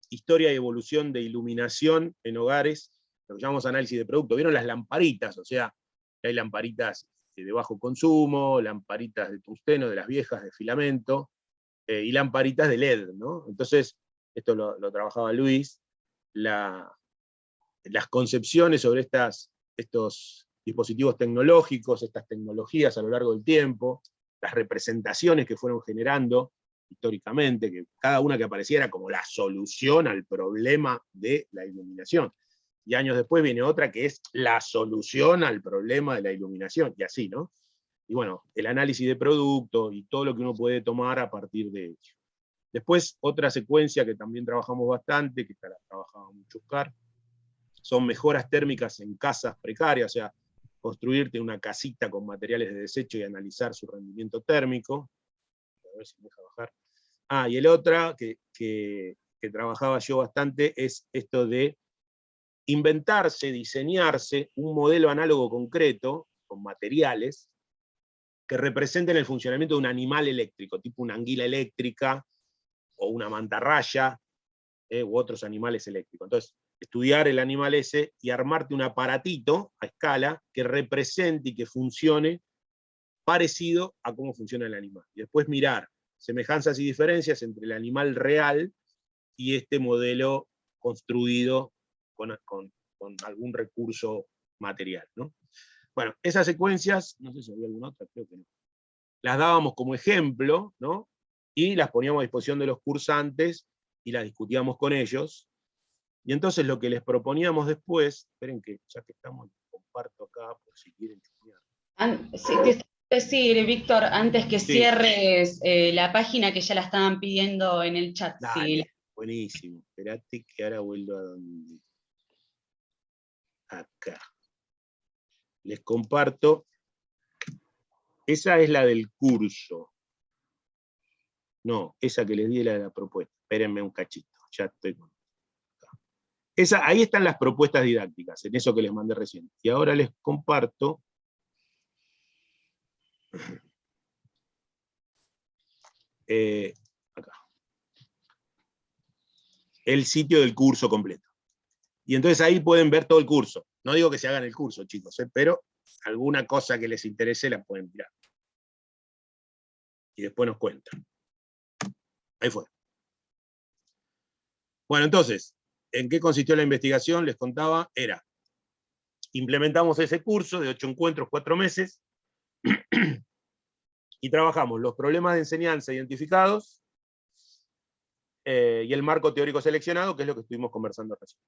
historia y evolución de iluminación en hogares, lo que llamamos análisis de producto. ¿Vieron las lamparitas? O sea, hay lamparitas de bajo consumo, lamparitas de tungsteno, de las viejas de filamento, y lamparitas de LED, ¿no? Entonces, esto lo trabajaba Luis, las concepciones sobre estos dispositivos tecnológicos, estas tecnologías a lo largo del tiempo, las representaciones que fueron generando históricamente, que cada una que apareciera como la solución al problema de la iluminación. Y años después viene otra que es la solución al problema de la iluminación, y así, ¿no? Y bueno, el análisis de producto y todo lo que uno puede tomar a partir de ello. Después, otra secuencia que también trabajamos bastante, que esta la trabajaba mucho Oscar, son mejoras térmicas en casas precarias, o sea, construirte una casita con materiales de desecho y analizar su rendimiento térmico. A ver si me deja bajar. Ah, y el otra que trabajaba yo bastante es esto de inventarse, diseñarse un modelo análogo concreto, con materiales, que representen el funcionamiento de un animal eléctrico, tipo una anguila eléctrica, o una mantarraya, u otros animales eléctricos. Entonces, estudiar el animal ese y armarte un aparatito a escala que represente y que funcione parecido a cómo funciona el animal. Y después mirar semejanzas y diferencias entre el animal real y este modelo construido con algún recurso material, ¿no? Bueno, esas secuencias, no sé si había alguna otra, creo que no, las dábamos como ejemplo, ¿no? Y las poníamos a disposición de los cursantes y las discutíamos con ellos. Y entonces lo que les proponíamos después, esperen que ya que estamos, comparto acá por si quieren chusmear. Sí, te estaba por decir, Víctor, antes que Sí. cierres la página que ya la estaban pidiendo en el chat. Dale, Sí. buenísimo. Esperate que ahora vuelvo a donde. Acá. Les comparto. Esa es la del curso. No, esa que les di es la de la propuesta. Espérenme un cachito, ya estoy con. Ahí están las propuestas didácticas, en eso que les mandé recién. Y ahora les comparto acá, el sitio del curso completo. Y entonces ahí pueden ver todo el curso. No digo que se hagan el curso, chicos, pero alguna cosa que les interese la pueden mirar. Y después nos cuentan. Ahí fue. Bueno, entonces, ¿en qué consistió la investigación? Les contaba, implementamos ese curso de 8 encuentros, 4 meses, y trabajamos los problemas de enseñanza identificados, y el marco teórico seleccionado, que es lo que estuvimos conversando recién.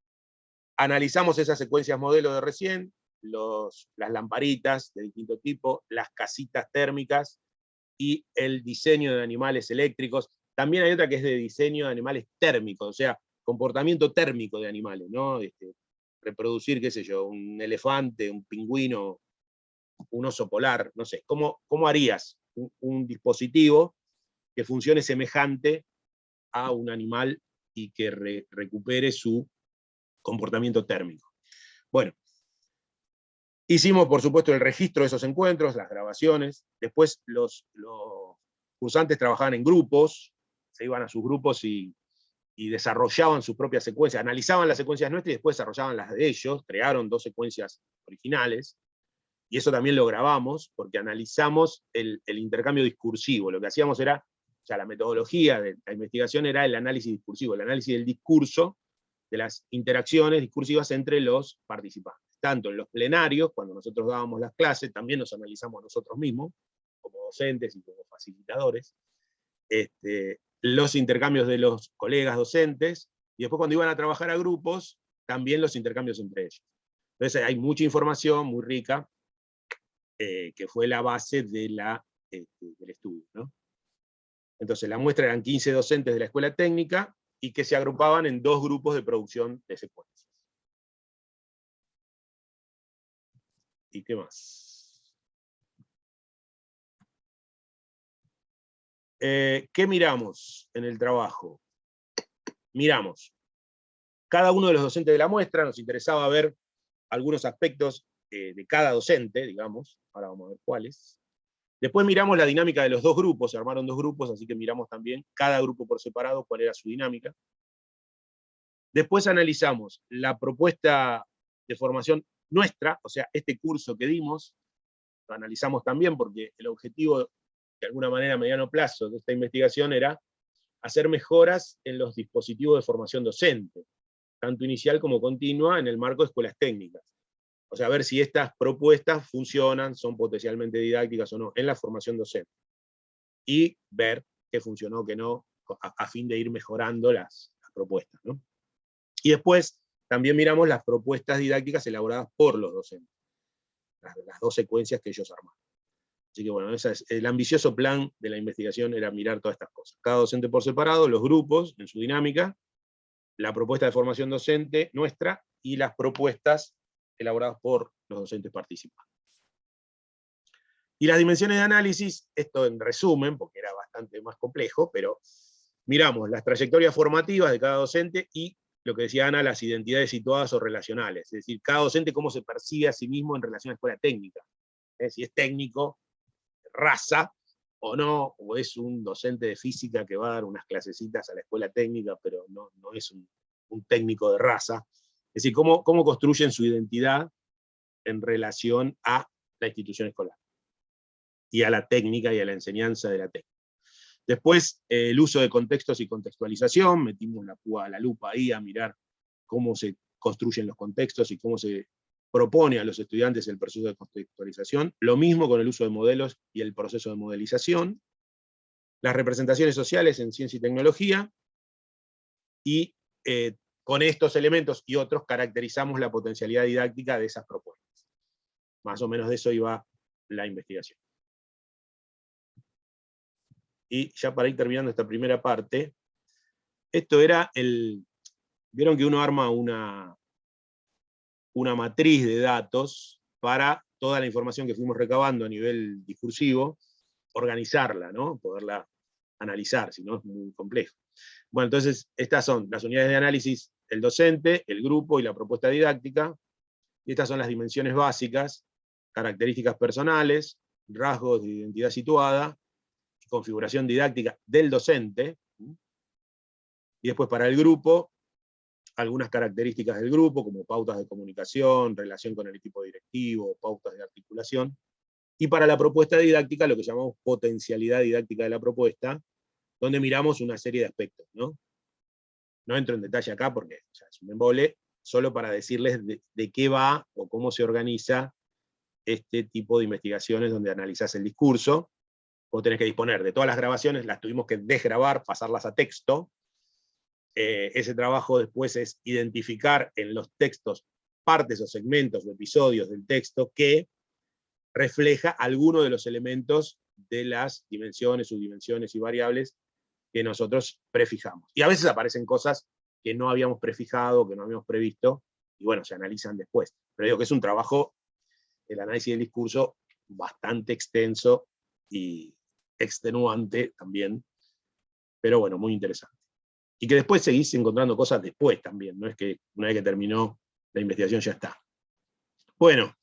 Analizamos esas secuencias modelo de recién, las lamparitas de distinto tipo, las casitas térmicas, y el diseño de animales eléctricos. También hay otra que es de diseño de animales térmicos, o sea, comportamiento térmico de animales, ¿no? Reproducir, qué sé yo, un elefante, un pingüino, un oso polar, no sé. ¿Cómo harías un dispositivo que funcione semejante a un animal y que recupere su comportamiento térmico? Bueno, hicimos, por supuesto, el registro de esos encuentros, las grabaciones. Después los cursantes trabajaban en grupos, se iban a sus grupos y desarrollaban sus propias secuencias, analizaban las secuencias nuestras y después desarrollaban las de ellos, crearon 2 secuencias originales, y eso también lo grabamos, porque analizamos el intercambio discursivo. Lo que hacíamos era, o sea, la metodología de la investigación era el análisis discursivo, el análisis del discurso, de las interacciones discursivas entre los participantes. Tanto en los plenarios, cuando nosotros dábamos las clases, también nos analizamos nosotros mismos, como docentes y como facilitadores, los intercambios de los colegas docentes, y después cuando iban a trabajar a grupos, también los intercambios entre ellos. Entonces hay mucha información muy rica, que fue la base de del estudio, ¿no? Entonces la muestra eran 15 docentes de la escuela técnica, y que se agrupaban en 2 grupos de producción de secuencias. ¿Y qué más? ¿Qué miramos en el trabajo? Miramos cada uno de los docentes de la muestra, nos interesaba ver algunos aspectos de cada docente, digamos, ahora vamos a ver cuáles. Después miramos la dinámica de los 2 grupos, se armaron 2 grupos, así que miramos también cada grupo por separado, cuál era su dinámica. Después analizamos la propuesta de formación nuestra, o sea, este curso que dimos, lo analizamos también porque el objetivo, de alguna manera a mediano plazo, de esta investigación era hacer mejoras en los dispositivos de formación docente, tanto inicial como continua, en el marco de escuelas técnicas. O sea, ver si estas propuestas funcionan, son potencialmente didácticas o no, en la formación docente. Y ver qué funcionó, qué no, a fin de ir mejorando las propuestas, ¿no? Y después también miramos las propuestas didácticas elaboradas por los docentes, las 2 secuencias que ellos armaron. Así que bueno, el ambicioso plan de la investigación era mirar todas estas cosas. Cada docente por separado, los grupos en su dinámica, la propuesta de formación docente nuestra, y las propuestas elaboradas por los docentes participantes. Y las dimensiones de análisis, esto en resumen, porque era bastante más complejo, pero miramos las trayectorias formativas de cada docente y, lo que decía Ana, las identidades situadas o relacionales. Es decir, cada docente cómo se percibe a sí mismo en relación a la escuela técnica. Si es técnico, raza, o no, o es un docente de física que va a dar unas clasecitas a la escuela técnica, pero no es un técnico de raza. Es decir, cómo construyen su identidad en relación a la institución escolar, y a la técnica y a la enseñanza de la técnica. Después, el uso de contextos y contextualización, metimos la lupa ahí a mirar cómo se construyen los contextos y cómo se propone a los estudiantes el proceso de contextualización. Lo mismo con el uso de modelos y el proceso de modelización. Las representaciones sociales en ciencia y tecnología, y con estos elementos y otros caracterizamos la potencialidad didáctica de esas propuestas. Más o menos de eso iba la investigación. Y ya para ir terminando esta primera parte, esto era vieron que uno arma una matriz de datos para toda la información que fuimos recabando a nivel discursivo, organizarla, ¿no? Poderla analizar, si no es muy complejo. Bueno, entonces estas son las unidades de análisis, el docente, el grupo y la propuesta didáctica, y estas son las dimensiones básicas, características personales, rasgos de identidad situada, configuración didáctica del docente, y después para el grupo, algunas características del grupo, como pautas de comunicación, relación con el equipo directivo, pautas de articulación, y para la propuesta didáctica, lo que llamamos potencialidad didáctica de la propuesta, donde miramos una serie de aspectos, ¿no? No entro en detalle acá porque ya es un embole, solo para decirles de qué va o cómo se organiza este tipo de investigaciones donde analizás el discurso. Vos tenés que disponer de todas las grabaciones, las tuvimos que desgrabar, pasarlas a texto. Ese trabajo después es identificar en los textos partes o segmentos o episodios del texto que refleja alguno de los elementos de las dimensiones, subdimensiones y variables que nosotros prefijamos. Y a veces aparecen cosas que no habíamos prefijado, que no habíamos previsto, y bueno, se analizan después. Pero digo que es un trabajo, el análisis del discurso, bastante extenso y extenuante también, pero bueno, muy interesante. Y que después seguís encontrando cosas después también, no es que una vez que terminó la investigación ya está. Bueno,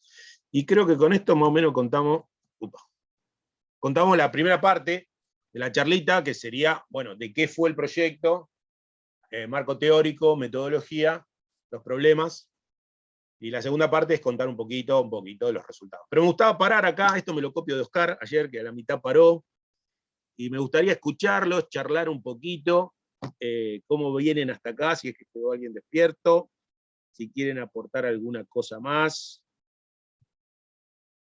y creo que con esto más o menos contamos la primera parte de la charlita, que sería, bueno, de qué fue el proyecto, marco teórico, metodología, los problemas, y la segunda parte es contar un poquito de los resultados. Pero me gustaba parar acá, esto me lo copio de Oscar ayer, que a la mitad paró, y me gustaría escucharlos, charlar un poquito, cómo vienen hasta acá, si es que quedó alguien despierto, si quieren aportar alguna cosa más.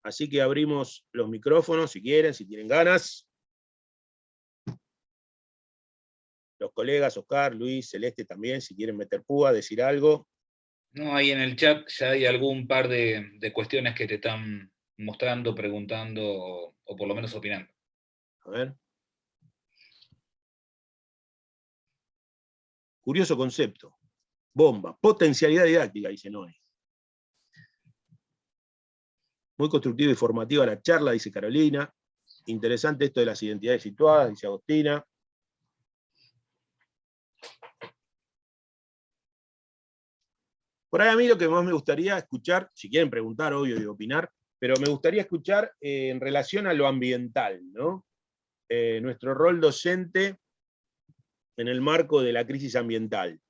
Así que abrimos los micrófonos si quieren, si tienen ganas. Los colegas, Oscar, Luis, Celeste también, si quieren meter púa, decir algo. No, ahí en el chat ya hay algún par de cuestiones que te están mostrando, preguntando o por lo menos opinando. A ver. Curioso concepto. Bomba. Potencialidad didáctica, dice Noé. Muy constructiva y formativa la charla, dice Carolina. Interesante esto de las identidades situadas, dice Agostina. Por ahí a mí lo que más me gustaría escuchar, si quieren preguntar, obvio, y opinar, pero me gustaría escuchar en relación a lo ambiental, ¿no? Nuestro rol docente en el marco de la crisis ambiental.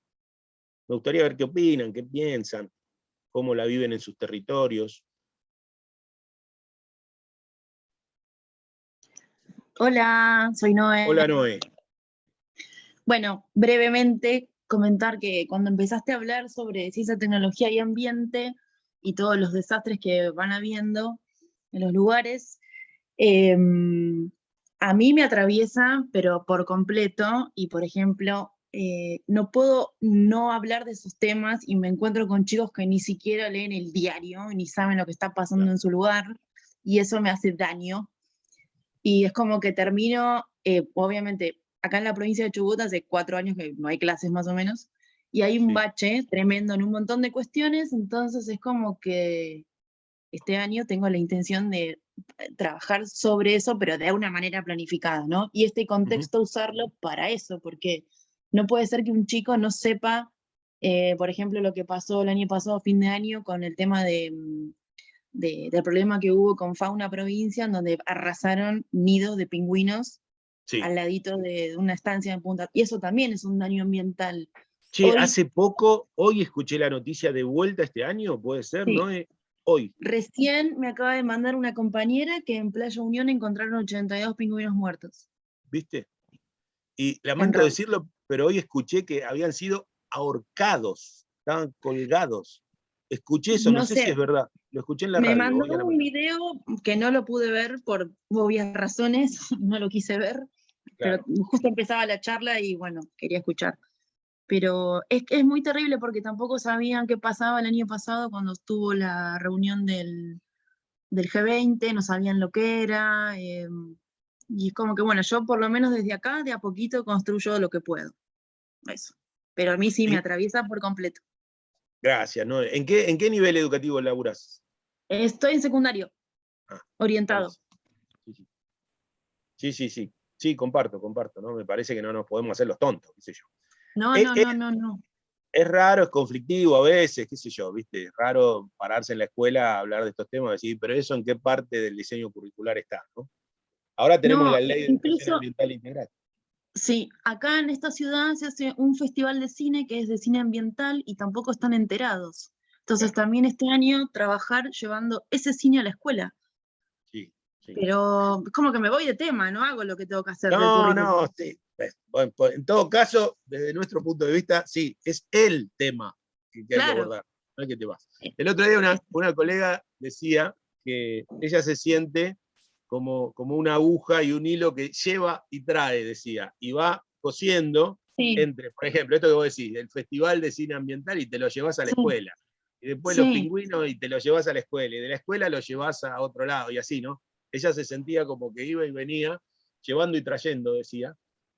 Me gustaría ver qué opinan, qué piensan, cómo la viven en sus territorios. Hola, soy Noé. Hola, Noé. Bueno, brevemente comentar que cuando empezaste a hablar sobre ciencia, tecnología y ambiente y todos los desastres que van habiendo en los lugares, a mí me atraviesa, pero por completo, y por ejemplo, no puedo no hablar de esos temas y me encuentro con chicos que ni siquiera leen el diario, ni saben lo que está pasando en su lugar, y eso me hace daño. Y es como que termino, obviamente, acá en la provincia de Chubut hace 4 años que no hay clases más o menos, y hay un bache tremendo en un montón de cuestiones, entonces es como que este año tengo la intención de trabajar sobre eso, pero de una manera planificada, ¿no? Y este contexto usarlo para eso, porque no puede ser que un chico no sepa, por ejemplo, lo que pasó el año pasado, fin de año, con el tema del problema que hubo con Fauna Provincia, en donde arrasaron nidos de pingüinos al ladito de una estancia en Punta. Y eso también es un daño ambiental. Che, hace poco, hoy escuché la noticia de vuelta este año, puede ser, sí. ¿no? Hoy. Recién me acaba de mandar una compañera que en Playa Unión encontraron 82 pingüinos muertos. ¿Viste? Y lamento Roma. decirlo, pero hoy escuché que habían sido ahorcados, estaban colgados. Escuché eso, no No sé si sé, es verdad. Lo escuché en la me radio hoy mandó a la un mañana. video que no lo pude ver por obvias razones, no lo quise ver, Claro. pero justo empezaba la charla y bueno, quería escuchar. Pero es muy terrible porque tampoco sabían qué pasaba el año pasado cuando estuvo la reunión del G20, no sabían lo que era, y es como que bueno, yo por lo menos desde acá, de a poquito construyo lo que puedo, eso. Pero a mí sí me Y- atraviesa por completo. Gracias, ¿no? ¿En qué nivel educativo laburás? Estoy en secundario, Ah, orientado. sí, sí. Sí, sí, sí. Sí, comparto, ¿no? Me parece que no nos podemos hacer los tontos, qué sé yo. No, Es, no, es- no, no, no. es raro, es conflictivo a veces, qué sé yo, ¿viste? Es raro pararse en la escuela a hablar de estos temas y decir, pero eso en qué parte del diseño curricular está, ¿no? Ahora tenemos No, la ley de educación incluso, ambiental integral. sí, acá en esta ciudad se hace un festival de cine que es de cine ambiental y tampoco están enterados. Entonces Claro. también este año trabajar llevando ese cine a la escuela. Sí, sí. Pero es como que me voy de tema, no hago lo que tengo que hacer del No, currículum. no, sí. Bueno, pues, en todo caso, desde nuestro punto de vista, sí, es el tema que hay que Claro. abordar, no es que te vas. El otro día una colega decía que ella se siente como una aguja y un hilo que lleva y trae, decía, y va cosiendo Sí, entre, por ejemplo, esto que vos decís, el Festival de Cine Ambiental y te lo llevas a la sí, escuela, y después los sí. pingüinos y te lo llevas a la escuela, y de la escuela lo llevas a otro lado, y así, ¿no? Ella se sentía como que iba y venía, llevando y trayendo, decía,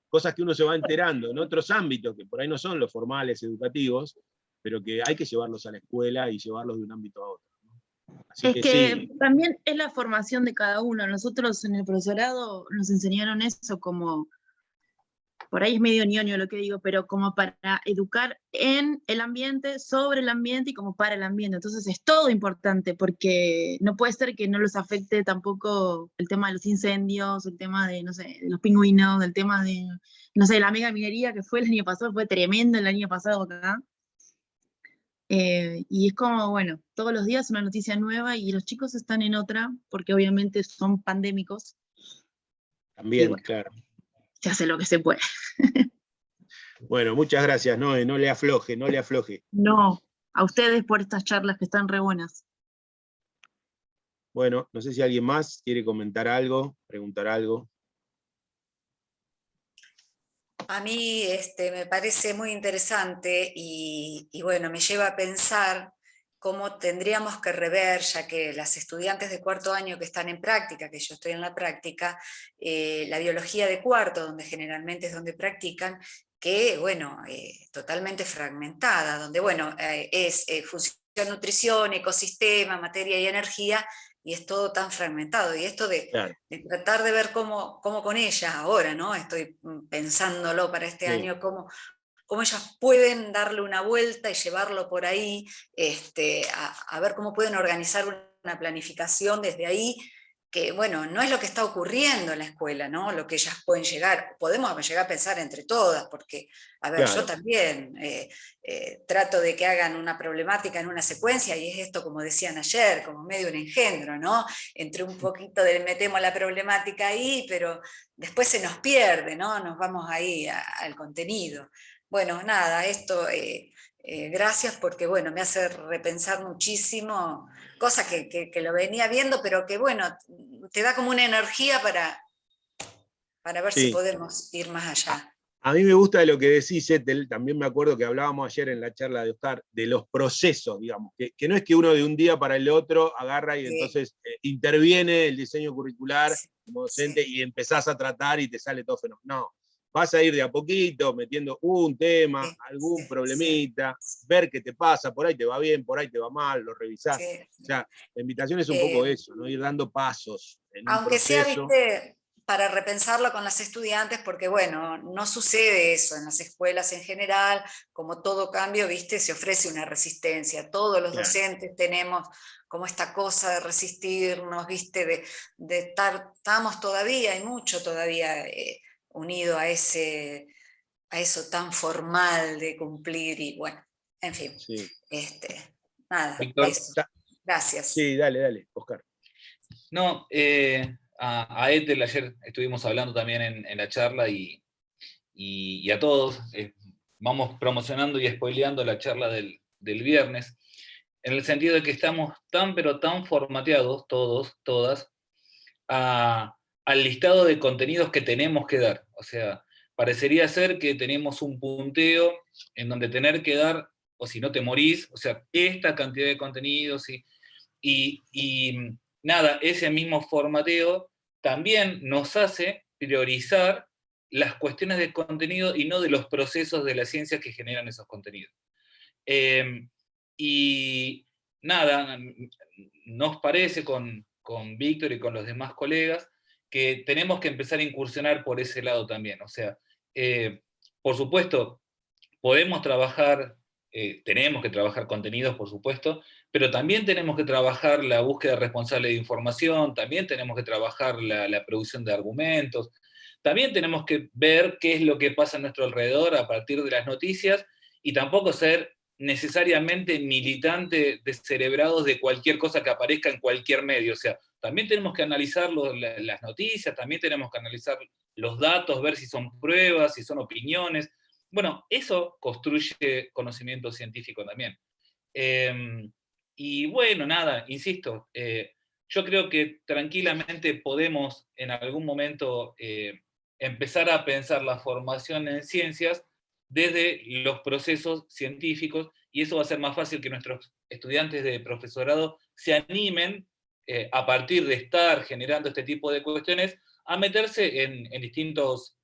cosas que uno se va enterando en otros ámbitos, que por ahí no son los formales, educativos, pero que hay que llevarlos a la escuela y llevarlos de un ámbito a otro, ¿no? Así Es que que sí, también es la formación de cada uno. Nosotros en el profesorado nos enseñaron eso como, por ahí es medio ñoño lo que digo, pero como para educar en el ambiente, sobre el ambiente y como para el ambiente. Entonces es todo importante porque no puede ser que no los afecte tampoco el tema de los incendios, el tema de, no sé, de los pingüinos, el tema de, no sé, la mega minería que fue el año pasado, fue tremendo el año pasado acá. Y es como, bueno, todos los días una noticia nueva y los chicos están en otra porque obviamente son pandémicos y también, bueno, claro. se hace lo que se puede. Bueno, muchas gracias, Noé, no le afloje, no le afloje. No, a ustedes por estas charlas que están re buenas. Bueno, no sé si alguien más quiere comentar algo, preguntar algo. A mí me parece muy interesante y bueno, me lleva a pensar cómo tendríamos que rever, ya que las estudiantes de cuarto año que están en práctica, que yo estoy en la práctica, la biología de cuarto, donde generalmente es donde practican, que bueno, totalmente fragmentada, donde bueno, es función, nutrición, ecosistema, materia y energía, y es todo tan fragmentado. Y esto de Claro, tratar de ver cómo con ellas ahora, ¿no? Estoy pensándolo para este sí, año, cómo ellas pueden darle una vuelta y llevarlo por ahí, a ver cómo pueden organizar una planificación desde ahí, que bueno, no es lo que está ocurriendo en la escuela, ¿no? Lo que ellas pueden llegar, podemos llegar a pensar entre todas, porque, a ver, yo claro. también trato de que hagan una problemática en una secuencia, y es esto, como decían ayer, como medio un engendro, ¿no? Entre un poquito metemos la problemática ahí, pero después se nos pierde, ¿no? Nos vamos ahí al contenido. Bueno, nada, esto, gracias porque, bueno, me hace repensar muchísimo, cosas que lo venía viendo, pero que, bueno, te da como una energía para ver si Sí. podemos ir más allá. A mí me gusta de lo que decís, Ethel, también me acuerdo que hablábamos ayer en la charla de Oscar, de los procesos, digamos, que no es que uno de un día para el otro agarra y Sí. entonces interviene el diseño curricular Sí, como docente sí, y empezás a tratar y te sale todo fenómeno. No, vas a ir de a poquito metiendo un tema, sí, algún sí, sí, problemita, ver qué te pasa, por ahí te va bien, por ahí te va mal, lo revisás. sí. O sea, la invitación es un poco Eh, eso, ¿no? Ir dando pasos en un Aunque sea, proceso. viste, para repensarlo con las estudiantes, porque bueno, no sucede eso en las escuelas en general, como todo cambio, viste, se ofrece una resistencia. Todos los Claro. docentes tenemos como esta cosa de resistirnos, viste, de estar, estamos todavía, hay mucho todavía unido a eso tan formal de cumplir y bueno, en fin, Sí. nada, Víctor, eso. Gracias. Sí, dale, Oscar. no, a Ethel ayer estuvimos hablando también en la charla y y a todos. Vamos promocionando y spoileando la charla del viernes, en el sentido de que estamos tan pero tan formateados, todos, todas, al listado de contenidos que tenemos que dar. O sea, parecería ser que tenemos un punteo en donde tener que dar, o si no te morís, o sea, esta cantidad de contenidos, y nada, ese mismo formateo también nos hace priorizar las cuestiones de contenido y no de los procesos de la ciencia que generan esos contenidos. Y nada, nos parece con Víctor y con los demás colegas que tenemos que empezar a incursionar por ese lado también. O sea, por supuesto, podemos trabajar, tenemos que trabajar contenidos, por supuesto, pero también tenemos que trabajar la búsqueda responsable de información, también tenemos que trabajar la producción de argumentos, también tenemos que ver qué es lo que pasa a nuestro alrededor a partir de las noticias, y tampoco ser necesariamente militante descerebrados de cualquier cosa que aparezca en cualquier medio. O sea, también tenemos que analizar las noticias, también tenemos que analizar los datos, ver si son pruebas, si son opiniones. Bueno, eso construye conocimiento científico también. Y bueno, nada, insisto, yo creo que tranquilamente podemos en algún momento empezar a pensar la formación en ciencias desde los procesos científicos, y eso va a ser más fácil que nuestros estudiantes de profesorado se animen, a partir de estar generando este tipo de cuestiones, a meterse en distintos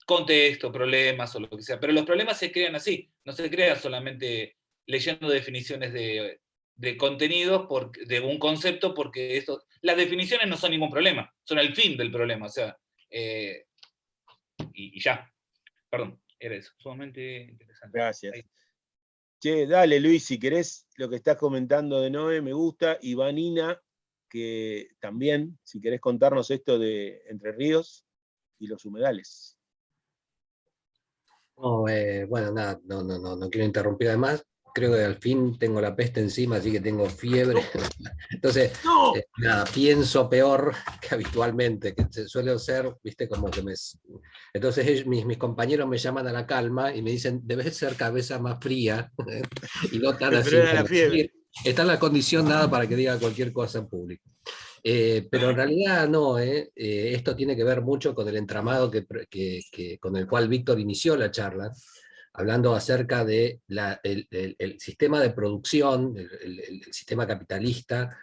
contextos, problemas o lo que sea. Pero los problemas se crean así, no se crean solamente leyendo definiciones de contenidos de un concepto, porque las definiciones no son ningún problema, son el fin del problema, o sea, y ya. Perdón, era eso, sumamente interesante. Gracias. Ahí. Che, dale Luis, si querés lo que estás comentando de Noé, me gusta. Y Vanina, que también, si querés contarnos esto de Entre Ríos y los humedales. No, bueno, nada, no quiero interrumpir además. Creo que al fin tengo la peste encima, así que tengo fiebre. Entonces, ¡No! nada, pienso peor que habitualmente, que suele ser, viste, como que Entonces mis compañeros me llaman a la calma y me dicen, debes ser cabeza más fría y no tan así. Pero era la fiebre. Está en la condición nada para que diga cualquier cosa en público. Pero en realidad no, esto tiene que ver mucho con el entramado con el cual Víctor inició la charla, hablando acerca de el sistema de producción, el sistema capitalista,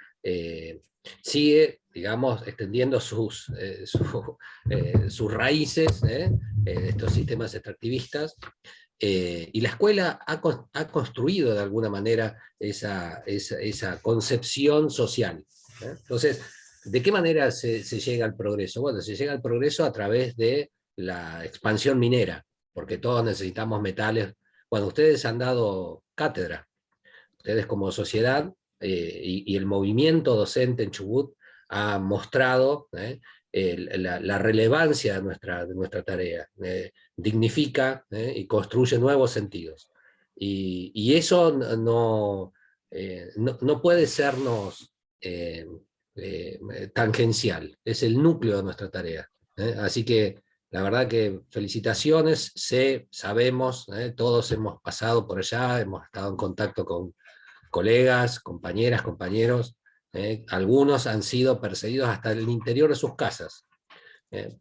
sigue, digamos, extendiendo sus raíces, estos sistemas extractivistas, y la escuela ha construido de alguna manera esa concepción social. Entonces, ¿de qué manera se llega al progreso? Bueno, se llega al progreso a través de la expansión minera, porque todos necesitamos metales. Bueno, ustedes han dado cátedra, ustedes como sociedad, y el movimiento docente en Chubut ha mostrado la relevancia de nuestra tarea, dignifica y construye nuevos sentidos. Y eso no puede sernos tangencial, es el núcleo de nuestra tarea. Así que la verdad que felicitaciones, sabemos, todos hemos pasado por allá, hemos estado en contacto con colegas, compañeras, compañeros, algunos han sido perseguidos hasta el interior de sus casas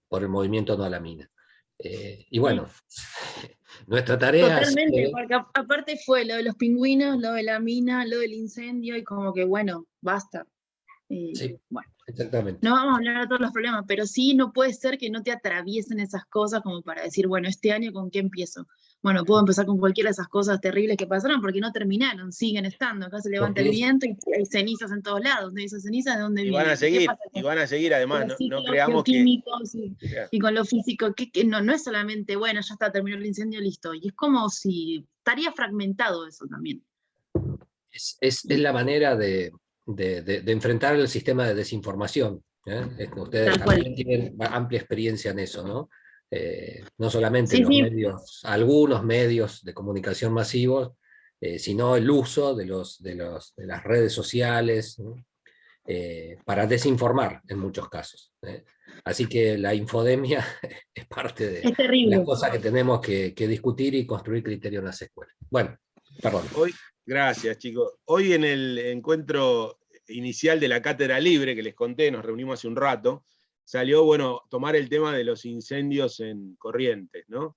por el movimiento No a la Mina. Y bueno, nuestra tarea... Totalmente, porque aparte fue lo de los pingüinos, lo de la mina, lo del incendio, y como que bueno, basta. Sí, bueno, exactamente. no vamos a hablar de todos los problemas, pero sí no puede ser que no te atraviesen esas cosas como para decir, bueno, este año ¿con qué empiezo? Bueno, puedo empezar con cualquiera de esas cosas terribles que pasaron porque no terminaron, siguen estando. Acá se levanta el viento y hay cenizas en todos lados. ¿De esas cenizas de dónde Y vienen? van a seguir, y van a seguir además, no creamos que... Y con lo físico, que no es solamente, bueno, ya está, terminó el incendio, listo. Y es como si estaría fragmentado eso también. Es la manera de enfrentar el sistema de desinformación. Ustedes también tienen amplia experiencia en eso, ¿no? No solamente sí, los medios, algunos medios de comunicación masivos, sino el uso de las redes sociales, ¿no? para desinformar en muchos casos. Así que la infodemia es parte de Es terrible. las cosas que tenemos que discutir y construir criterios en las escuelas. Bueno, perdón. Gracias, chicos. Hoy en el encuentro inicial de la Cátedra Libre, que les conté, nos reunimos hace un rato, salió, bueno, tomar el tema de los incendios en Corrientes, ¿no?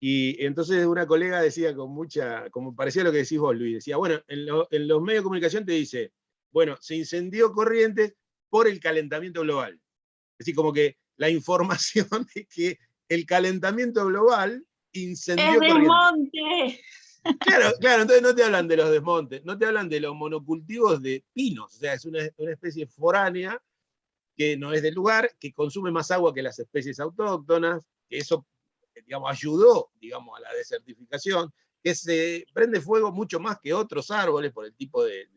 Y entonces una colega decía con mucha, como parecía lo que decís vos, Luis, decía, bueno, en los medios de comunicación te dice, bueno, se incendió Corrientes por el calentamiento global. Es decir, como que la información de que el calentamiento global incendió ¡Es Corrientes. desmonte! Claro, entonces no te hablan de los desmontes, no te hablan de los monocultivos de pinos, o sea, es una especie foránea que no es del lugar, que consume más agua que las especies autóctonas, que eso, digamos, ayudó, digamos, a la desertificación, que se prende fuego mucho más que otros árboles por el tipo de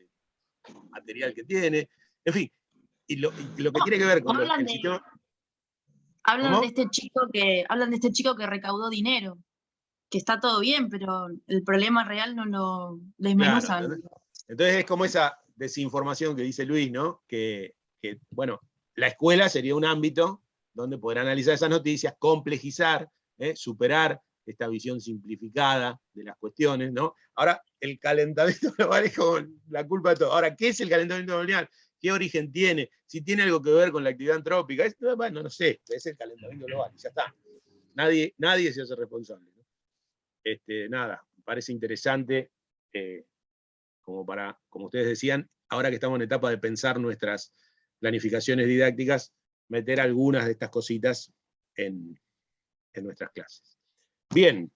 material que tiene, en fin, y lo que tiene que ver con el sistema... Hablan ¿Cómo? de este chico que recaudó dinero, que está todo bien, pero el problema real no lo desmenuzan. Claro, entonces es como esa desinformación que dice Luis, ¿no? Que, bueno, la escuela sería un ámbito donde poder analizar esas noticias, complejizar, superar esta visión simplificada de las cuestiones, ¿no? Ahora, el calentamiento global es como la culpa de todo. Ahora, ¿qué es el calentamiento global? ¿Qué origen tiene? Si tiene algo que ver con la actividad antrópica. Bueno, no sé, es el calentamiento global, y ya está. Nadie se hace responsable, ¿no? Nada, parece interesante, como ustedes decían, ahora que estamos en etapa de pensar nuestras planificaciones didácticas, meter algunas de estas cositas en nuestras clases. Bien,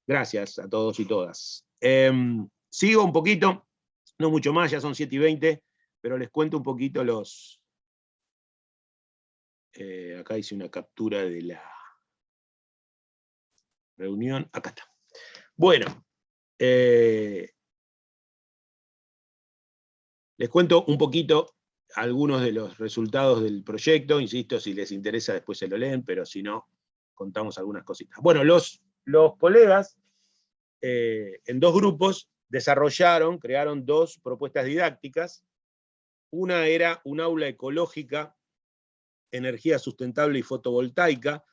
gracias a todos y todas. Sigo un poquito, no mucho más, ya son 7:20, pero les cuento un poquito los... acá hice una captura de la reunión, acá está. Bueno, les cuento un poquito algunos de los resultados del proyecto, insisto, si les interesa después se lo leen, pero si no, contamos algunas cositas. Bueno, los colegas en dos grupos crearon dos propuestas didácticas. Una era un aula ecológica, energía sustentable y fotovoltaica.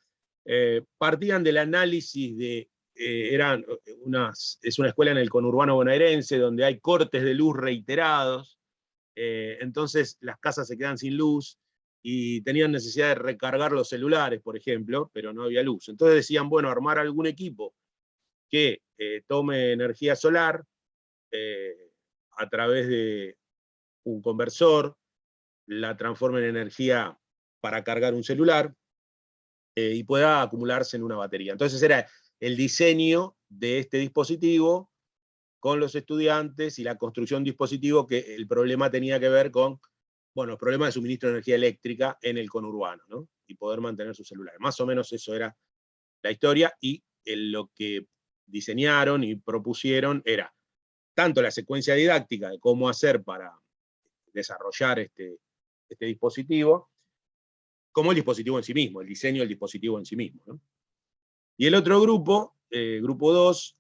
Partían del análisis de, es una escuela en el conurbano bonaerense donde hay cortes de luz reiterados, entonces las casas se quedan sin luz y tenían necesidad de recargar los celulares, por ejemplo, pero no había luz. Entonces decían, bueno, armar algún equipo que tome energía solar a través de un conversor, la transforme en energía para cargar un celular y pueda acumularse en una batería. Entonces era el diseño de este dispositivo con los estudiantes y la construcción de un dispositivo que el problema tenía que ver con, bueno, el problema de suministro de energía eléctrica en el conurbano, ¿no? Y poder mantener sus celulares. Más o menos eso era la historia, y lo que diseñaron y propusieron era tanto la secuencia didáctica de cómo hacer para desarrollar este dispositivo, como el dispositivo en sí mismo, el diseño del dispositivo en sí mismo, ¿no? Y el otro grupo, grupo 2,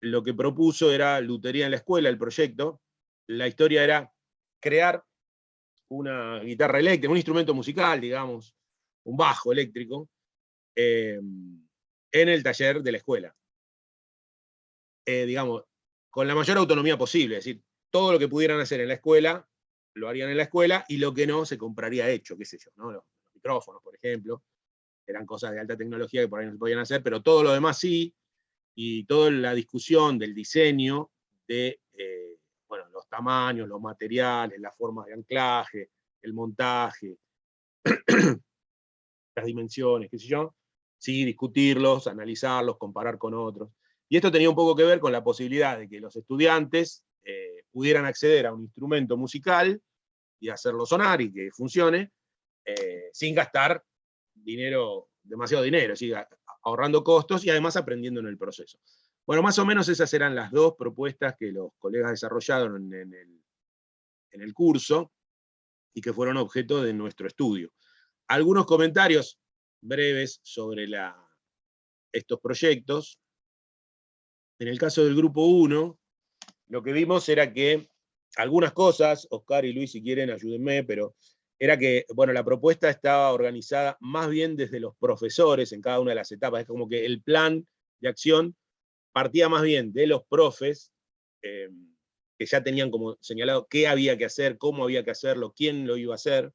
lo que propuso era lutería en la escuela, el proyecto. La historia era crear una guitarra eléctrica, un instrumento musical, digamos, un bajo eléctrico, en el taller de la escuela. Digamos, con la mayor autonomía posible, es decir, todo lo que pudieran hacer en la escuela, lo harían en la escuela, y lo que no, se compraría hecho, qué sé yo, ¿no? Los micrófonos, por ejemplo, eran cosas de alta tecnología que por ahí no se podían hacer, pero todo lo demás sí, y toda la discusión del diseño de bueno, los tamaños, los materiales, las formas de anclaje, el montaje, las dimensiones, qué sé yo, sí, discutirlos, analizarlos, comparar con otros. Y esto tenía un poco que ver con la posibilidad de que los estudiantes pudieran acceder a un instrumento musical y hacerlo sonar y que funcione, sin gastar demasiado dinero, ¿sí? Ahorrando costos y además aprendiendo en el proceso. Bueno, más o menos esas eran las dos propuestas que los colegas desarrollaron en el curso y que fueron objeto de nuestro estudio. Algunos comentarios breves sobre estos proyectos. En el caso del grupo 1, lo que vimos era que algunas cosas, Oscar y Luis, si quieren, ayúdenme, pero era que, bueno, la propuesta estaba organizada más bien desde los profesores en cada una de las etapas. Es como que el plan de acción partía más bien de los profes, que ya tenían como señalado qué había que hacer, cómo había que hacerlo, quién lo iba a hacer,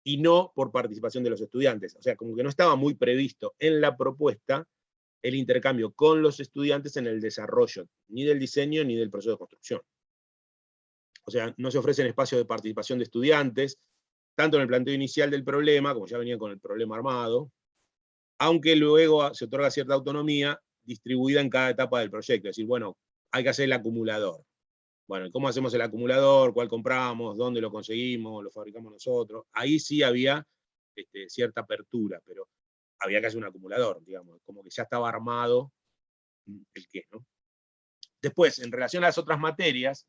y no por participación de los estudiantes. O sea, como que no estaba muy previsto en la propuesta el intercambio con los estudiantes en el desarrollo, ni del diseño ni del proceso de construcción. O sea, no se ofrecen espacios de participación de estudiantes, tanto en el planteo inicial del problema, como ya venía con el problema armado, aunque luego se otorga cierta autonomía distribuida en cada etapa del proyecto. Es decir, bueno, hay que hacer el acumulador. Bueno, ¿cómo hacemos el acumulador? ¿Cuál compramos? ¿Dónde lo conseguimos? ¿Lo fabricamos nosotros? Ahí sí había cierta apertura, pero había que hacer un acumulador, digamos, como que ya estaba armado el qué, ¿no? Después, en relación a las otras materias,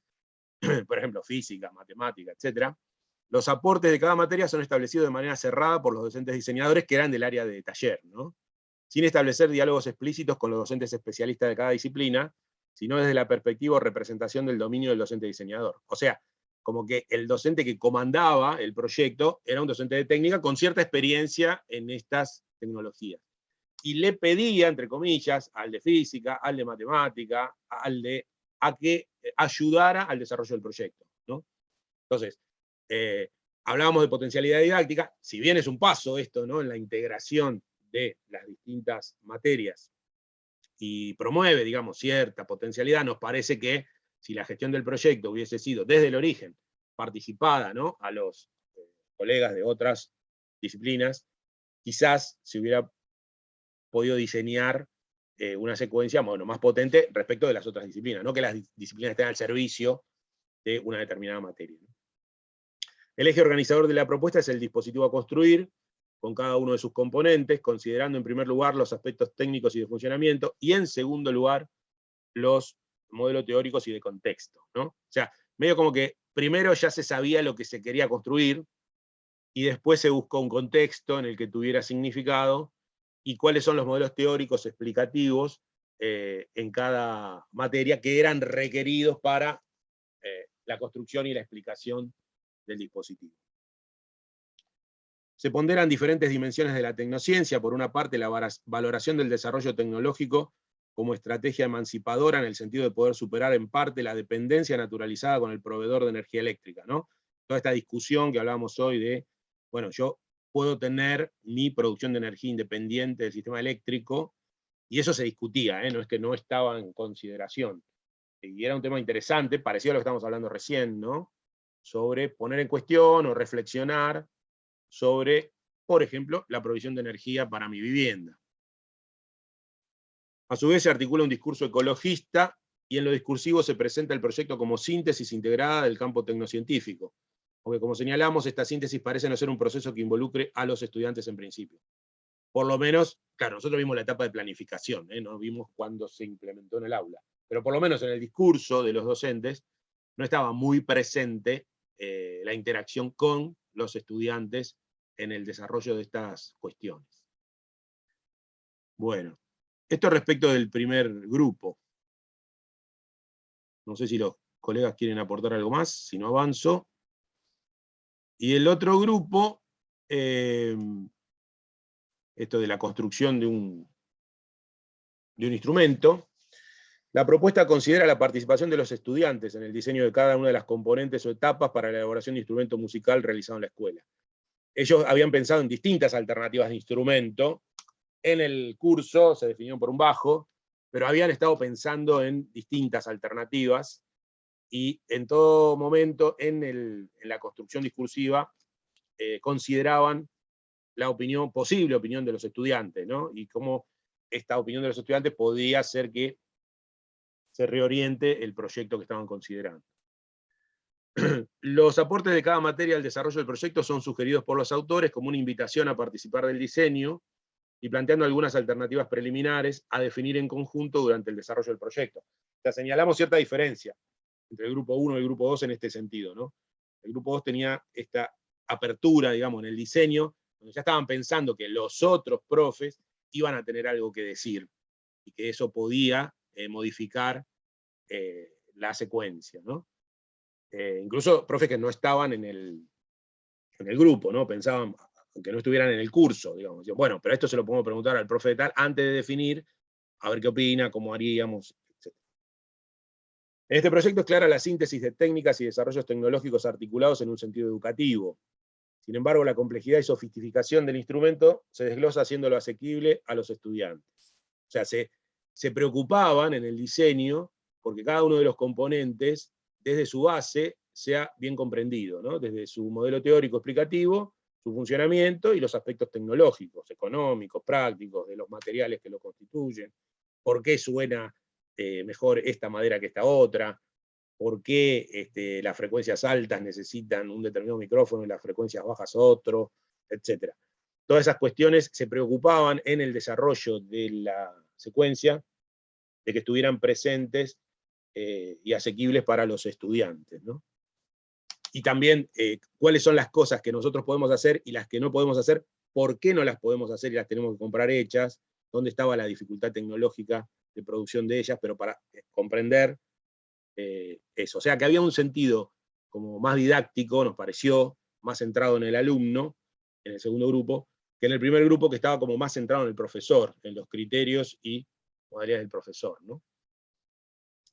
por ejemplo, física, matemática, etc., los aportes de cada materia son establecidos de manera cerrada por los docentes diseñadores que eran del área de taller, ¿no? Sin establecer diálogos explícitos con los docentes especialistas de cada disciplina, sino desde la perspectiva o representación del dominio del docente diseñador. O sea, como que el docente que comandaba el proyecto era un docente de técnica con cierta experiencia en estas tecnologías. Y le pedía, entre comillas, al de física, al de matemática, a que ayudara al desarrollo del proyecto, ¿no? Entonces, hablábamos de potencialidad didáctica, si bien es un paso esto, ¿no?, en la integración de las distintas materias y promueve, digamos, cierta potencialidad, nos parece que si la gestión del proyecto hubiese sido desde el origen participada, ¿no?, a los colegas de otras disciplinas, quizás se hubiera podido diseñar una secuencia, bueno, más potente respecto de las otras disciplinas, no que las disciplinas estén al servicio de una determinada materia, ¿no? El eje organizador de la propuesta es el dispositivo a construir, con cada uno de sus componentes, considerando en primer lugar los aspectos técnicos y de funcionamiento, y en segundo lugar los modelos teóricos y de contexto, ¿no? O sea, medio como que primero ya se sabía lo que se quería construir, y después se buscó un contexto en el que tuviera significado, y cuáles son los modelos teóricos explicativos en cada materia que eran requeridos para la construcción y la explicación del dispositivo. Se ponderan diferentes dimensiones de la tecnociencia, por una parte la valoración del desarrollo tecnológico como estrategia emancipadora en el sentido de poder superar en parte la dependencia naturalizada con el proveedor de energía eléctrica, ¿no? Toda esta discusión que hablábamos hoy de, bueno, yo puedo tener mi producción de energía independiente del sistema eléctrico, y eso se discutía, no es que no estaba en consideración. Y era un tema interesante, parecido a lo que estamos hablando recién, ¿no?, sobre poner en cuestión o reflexionar sobre, por ejemplo, la provisión de energía para mi vivienda. A su vez se articula un discurso ecologista, y en lo discursivo se presenta el proyecto como síntesis integrada del campo tecnocientífico, porque como señalamos, esta síntesis parece no ser un proceso que involucre a los estudiantes en principio. Por lo menos, claro, nosotros vimos la etapa de planificación, no vimos cuándo se implementó en el aula, pero por lo menos en el discurso de los docentes no estaba muy presente la interacción con los estudiantes en el desarrollo de estas cuestiones. Bueno, esto respecto del primer grupo. No sé si los colegas quieren aportar algo más, si no avanzo. Y el otro grupo, esto de la construcción de un instrumento, la propuesta considera la participación de los estudiantes en el diseño de cada una de las componentes o etapas para la elaboración de instrumento musical realizado en la escuela. Ellos habían pensado en distintas alternativas de instrumento. En el curso se definieron por un bajo, pero habían estado pensando en distintas alternativas, y en todo momento en la construcción discursiva consideraban la posible opinión de los estudiantes, ¿no?, y cómo esta opinión de los estudiantes podría hacer que se reoriente el proyecto que estaban considerando. Los aportes de cada materia al desarrollo del proyecto son sugeridos por los autores como una invitación a participar del diseño, y planteando algunas alternativas preliminares a definir en conjunto durante el desarrollo del proyecto. O sea, señalamos cierta diferencia entre el grupo 1 y el grupo 2 en este sentido, ¿no? El grupo 2 tenía esta apertura, digamos, en el diseño, donde ya estaban pensando que los otros profes iban a tener algo que decir, y que eso podía modificar la secuencia, ¿no? incluso profes que no estaban en el grupo, ¿no? Pensaban, aunque no estuvieran en el curso, digamos. Decían, bueno, pero esto se lo podemos preguntar al profe de tal antes de definir, a ver qué opina, cómo haríamos, etc. En este proyecto es clara la síntesis de técnicas y desarrollos tecnológicos articulados en un sentido educativo. Sin embargo, la complejidad y sofisticación del instrumento se desglosa haciéndolo asequible a los estudiantes. O sea, se preocupaban en el diseño porque cada uno de los componentes, desde su base, sea bien comprendido, ¿no? Desde su modelo teórico explicativo, su funcionamiento y los aspectos tecnológicos, económicos, prácticos, de los materiales que lo constituyen, por qué suena mejor esta madera que esta otra, por qué las frecuencias altas necesitan un determinado micrófono y las frecuencias bajas otro, etc. Todas esas cuestiones se preocupaban en el desarrollo de la secuencia de que estuvieran presentes y asequibles para los estudiantes, ¿no? Y también cuáles son las cosas que nosotros podemos hacer y las que no podemos hacer, por qué no las podemos hacer y las tenemos que comprar hechas, dónde estaba la dificultad tecnológica de producción de ellas, pero para comprender eso. O sea, que había un sentido como más didáctico, nos pareció, más centrado en el alumno, en el segundo grupo, que en el primer grupo, que estaba como más centrado en el profesor, en los criterios y modalidades del profesor, ¿no?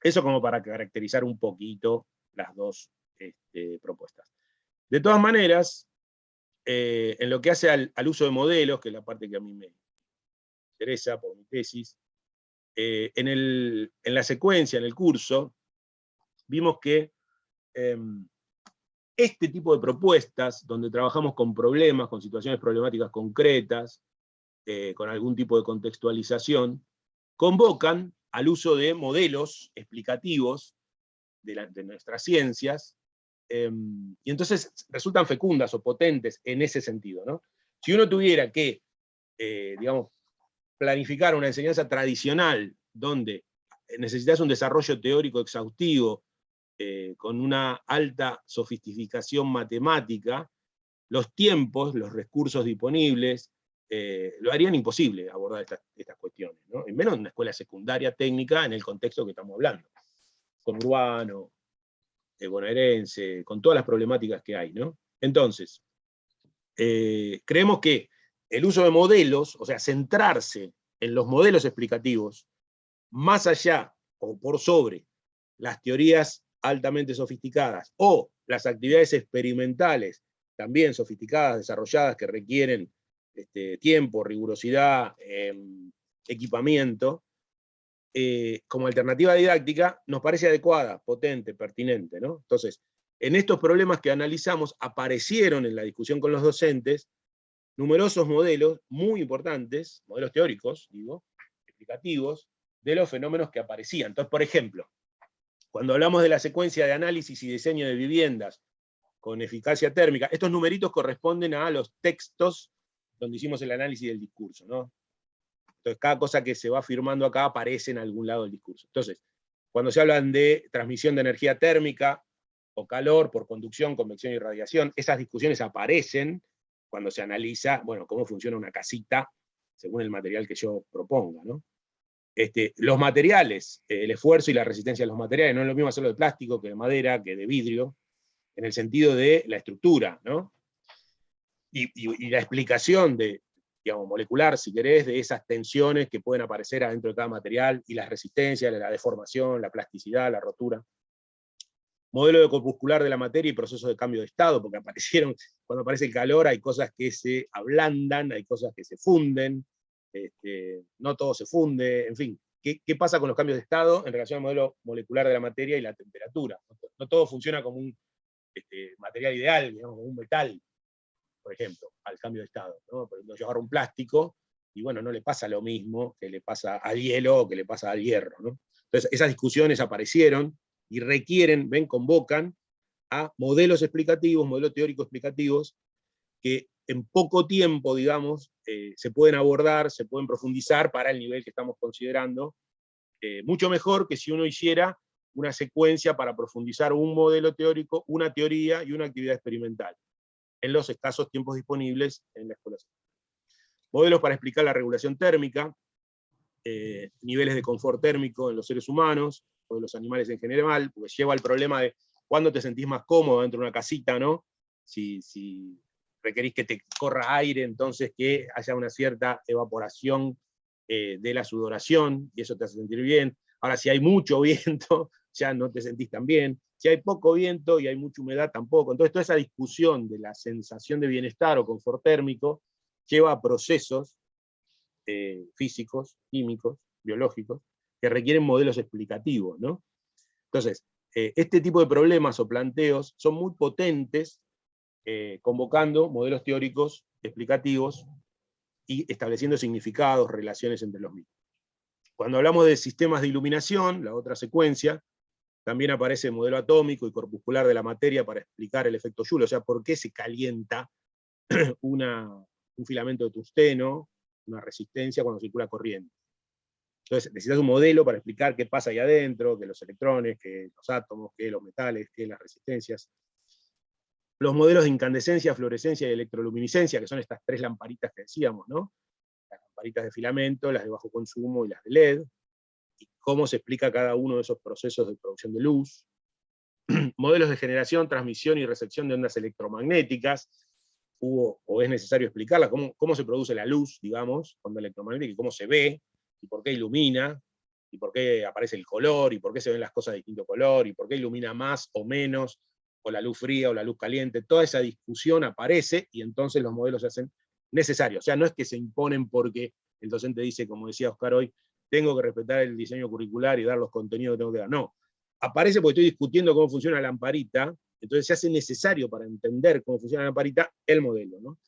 Eso como para caracterizar un poquito las dos propuestas. De todas maneras, en lo que hace al uso de modelos, que es la parte que a mí me interesa por mi tesis, en la secuencia, en el curso, vimos que este tipo de propuestas, donde trabajamos con problemas, con situaciones problemáticas concretas, con algún tipo de contextualización, convocan al uso de modelos explicativos de nuestras ciencias, y entonces resultan fecundas o potentes en ese sentido, ¿no? Si uno tuviera que, digamos, planificar una enseñanza tradicional, donde necesitas un desarrollo teórico exhaustivo, con una alta sofisticación matemática, los tiempos, los recursos disponibles, lo harían imposible abordar estas cuestiones, ¿no? Y menos en una escuela secundaria técnica en el contexto que estamos hablando, conurbano, bonaerense, con todas las problemáticas que hay, ¿no? Entonces, creemos que el uso de modelos, o sea, centrarse en los modelos explicativos, más allá o por sobre las teorías altamente sofisticadas o las actividades experimentales también sofisticadas, desarrolladas, que requieren tiempo, rigurosidad, equipamiento, como alternativa didáctica, nos parece adecuada, potente, pertinente, ¿no? Entonces, en estos problemas que analizamos, aparecieron en la discusión con los docentes numerosos modelos muy importantes, modelos teóricos, digo, explicativos, de los fenómenos que aparecían. Entonces, por ejemplo, cuando hablamos de la secuencia de análisis y diseño de viviendas con eficacia térmica, estos numeritos corresponden a los textos donde hicimos el análisis del discurso, ¿no? Entonces, cada cosa que se va firmando acá aparece en algún lado del discurso. Entonces, cuando se hablan de transmisión de energía térmica o calor por conducción, convección y radiación, esas discusiones aparecen cuando se analiza, bueno, cómo funciona una casita según el material que yo proponga, ¿no? Los materiales, el esfuerzo y la resistencia de los materiales, no es lo mismo hacerlo de plástico que de madera, que de vidrio, en el sentido de la estructura, ¿no? Y la explicación digamos, molecular, si querés, de esas tensiones que pueden aparecer adentro de cada material, y las resistencias, la deformación, la plasticidad, la rotura. Modelo de corpuscular de la materia y procesos de cambio de estado, porque aparecieron, cuando aparece el calor hay cosas que se ablandan, hay cosas que se funden, no todo se funde, en fin. ¿Qué pasa con los cambios de estado en relación al modelo molecular de la materia y la temperatura? No todo funciona como un material ideal, digamos, como un metal, por ejemplo, al cambio de estado, ¿no? Por ejemplo, yo agarro un plástico, y bueno, no le pasa lo mismo que le pasa al hielo o que le pasa al hierro, ¿no? Entonces, esas discusiones aparecieron y requieren, convocan a modelos explicativos, modelos teóricos explicativos, que en poco tiempo, digamos, se pueden abordar, se pueden profundizar para el nivel que estamos considerando, mucho mejor que si uno hiciera una secuencia para profundizar un modelo teórico, una teoría y una actividad experimental, en los escasos tiempos disponibles en la escuela. Modelos para explicar la regulación térmica, niveles de confort térmico en los seres humanos, o de los animales en general, porque lleva al problema de ¿Cuándo te sentís más cómodo dentro de una casita, no? Si requerís que te corra aire, entonces que haya una cierta evaporación de la sudoración, y eso te hace sentir bien. Ahora, si hay mucho viento, ya no te sentís tan bien. Si hay poco viento y hay mucha humedad, tampoco. Entonces, toda esa discusión de la sensación de bienestar o confort térmico lleva a procesos físicos, químicos, biológicos, que requieren modelos explicativos, ¿no? Entonces, este tipo de problemas o planteos son muy potentes, convocando modelos teóricos explicativos y estableciendo significados, relaciones entre los mismos. Cuando hablamos de sistemas de iluminación, la otra secuencia, también aparece el modelo atómico y corpuscular de la materia para explicar el efecto Joule, o sea, por qué se calienta un filamento de tungsteno, una resistencia cuando circula corriente. Entonces necesitas un modelo para explicar qué pasa ahí adentro, que los electrones, que los átomos, que los metales, que las resistencias. Los modelos de incandescencia, fluorescencia y electroluminiscencia, que son estas tres lamparitas que decíamos, ¿no? Las lamparitas de filamento, las de bajo consumo y las de LED, y cómo se explica cada uno de esos procesos de producción de luz. Modelos de generación, transmisión y recepción de ondas electromagnéticas, o es necesario explicarla, cómo se produce la luz, digamos, onda electromagnética, y cómo se ve, y por qué ilumina, y por qué aparece el color, y por qué se ven las cosas de distinto color, y por qué ilumina más o menos, o la luz fría o la luz caliente. Toda esa discusión aparece, y entonces los modelos se hacen necesarios. O sea, no es que se imponen porque el docente dice, como decía Oscar hoy, tengo que respetar el diseño curricular y dar los contenidos que tengo que dar. No, aparece porque estoy discutiendo cómo funciona la lamparita, entonces se hace necesario para entender cómo funciona la lamparita el modelo, ¿no?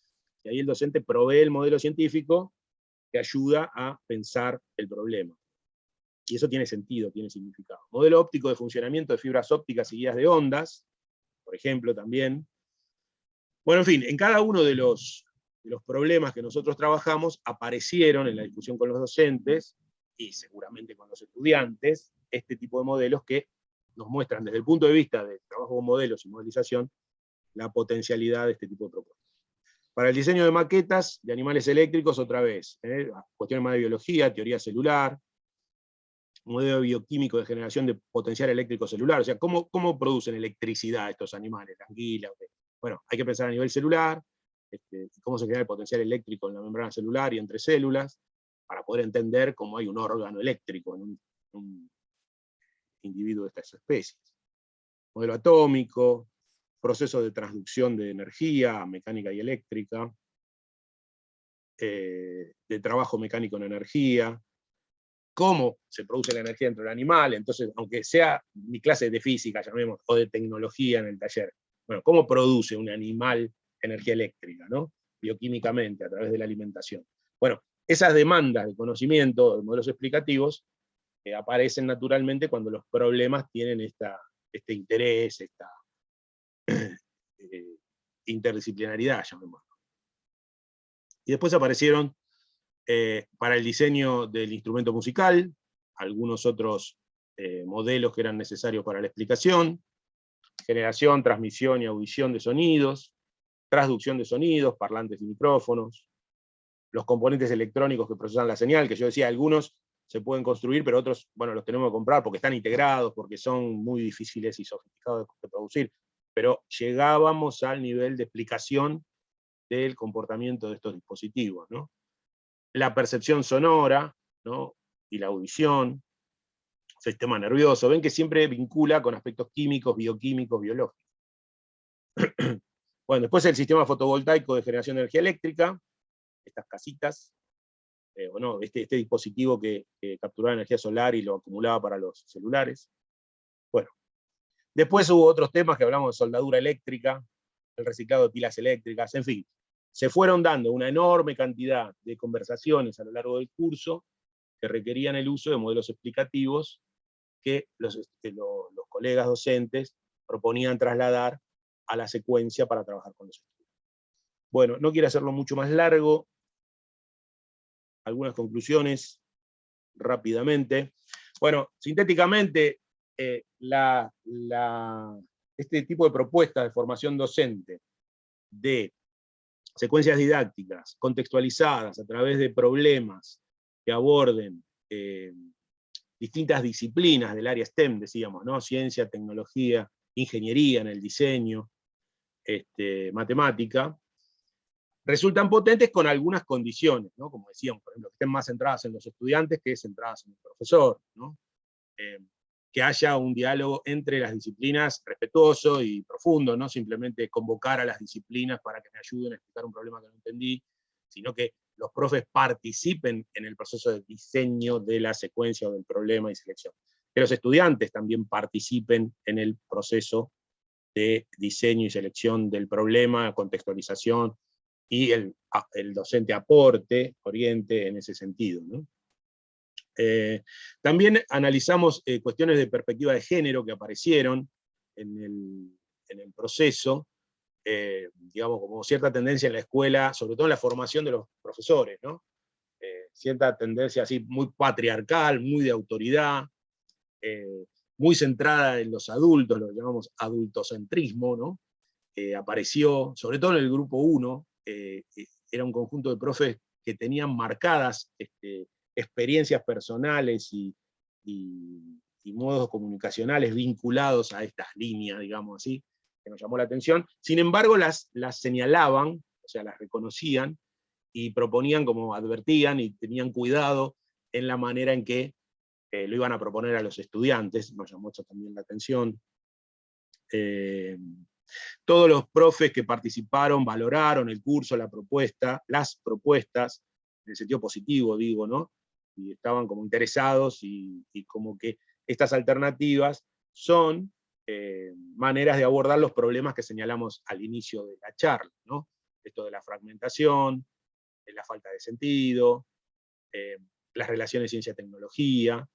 Y ahí el docente provee el modelo científico que ayuda a pensar el problema. Y eso tiene sentido, tiene significado. Modelo óptico de funcionamiento de fibras ópticas y guías de ondas, por ejemplo, también. Bueno, en fin, en cada uno de los problemas que nosotros trabajamos aparecieron en la discusión con los docentes, y seguramente con los estudiantes, este tipo de modelos que nos muestran desde el punto de vista del trabajo con modelos y modelización la potencialidad de este tipo de propuestas. Para el diseño de maquetas de animales eléctricos, otra vez, cuestiones más de biología, teoría celular, modelo bioquímico de generación de potencial eléctrico celular, o sea, cómo producen electricidad estos animales, la anguila. Bueno, hay que pensar a nivel celular, cómo se genera el potencial eléctrico en la membrana celular y entre células, para poder entender cómo hay un órgano eléctrico en un individuo de estas especies. Modelo atómico, proceso de transducción de energía, mecánica y eléctrica, de trabajo mecánico en energía, cómo se produce la energía dentro del animal. Entonces, aunque sea mi clase de física, llamemos, o de tecnología en el taller, bueno, cómo produce un animal energía eléctrica, ¿no? Bioquímicamente, a través de la alimentación. Bueno, esas demandas de conocimiento, de modelos explicativos, aparecen naturalmente cuando los problemas tienen este interés, esta interdisciplinaridad, llamémoslo. Y después aparecieron para el diseño del instrumento musical, algunos otros modelos que eran necesarios para la explicación, generación, transmisión y audición de sonidos, transducción de sonidos, parlantes y micrófonos, los componentes electrónicos que procesan la señal, que yo decía, algunos se pueden construir, pero otros, bueno, los tenemos que comprar porque están integrados, porque son muy difíciles y sofisticados de producir, pero llegábamos al nivel de explicación del comportamiento de estos dispositivos, ¿no? La percepción sonora, ¿no? Y la audición, sistema nervioso, ven que siempre vincula con aspectos químicos, bioquímicos, biológicos. Bueno, después el sistema fotovoltaico de generación de energía eléctrica, estas casitas, o no, este dispositivo que capturaba energía solar y lo acumulaba para los celulares. Bueno, después hubo otros temas que hablamos de soldadura eléctrica, el reciclado de pilas eléctricas, en fin. Se fueron dando una enorme cantidad de conversaciones a lo largo del curso que requerían el uso de modelos explicativos que los colegas docentes proponían trasladar a la secuencia para trabajar con los estudiantes. Bueno, no quiero hacerlo mucho más largo. Algunas conclusiones rápidamente. Bueno, sintéticamente, este tipo de propuestas de formación docente de secuencias didácticas contextualizadas a través de problemas que aborden distintas disciplinas del área STEM, decíamos, ¿no? Ciencia, tecnología, ingeniería, en el diseño, matemática, resultan potentes con algunas condiciones, ¿no? Como decíamos, por ejemplo, que estén más centradas en los estudiantes que centradas en el profesor, ¿no? Que haya un diálogo entre las disciplinas respetuoso y profundo, no simplemente convocar a las disciplinas para que me ayuden a explicar un problema que no entendí, sino que los profes participen en el proceso de diseño de la secuencia o del problema y selección. Que los estudiantes también participen en el proceso de diseño y selección del problema, contextualización, y el docente aporte, oriente en ese sentido, ¿no? También analizamos cuestiones de perspectiva de género que aparecieron en el proceso, digamos, como cierta tendencia en la escuela, sobre todo en la formación de los profesores, ¿no? Cierta tendencia así muy patriarcal, muy de autoridad, muy centrada en los adultos, lo que llamamos adultocentrismo, ¿no? Apareció, sobre todo en el grupo 1, era un conjunto de profes que tenían marcadas experiencias personales y modos comunicacionales vinculados a estas líneas, digamos así, que nos llamó la atención. Sin embargo, las señalaban, o sea, las reconocían, y proponían, como advertían, y tenían cuidado en la manera en que lo iban a proponer a los estudiantes. Nos llamó eso también la atención. Todos los profes que participaron valoraron el curso, las propuestas, en el sentido positivo, digo, ¿no? Y estaban como interesados, y como que estas alternativas son maneras de abordar los problemas que señalamos al inicio de la charla, ¿no? Esto de la fragmentación, de la falta de sentido, las relaciones ciencia-tecnología.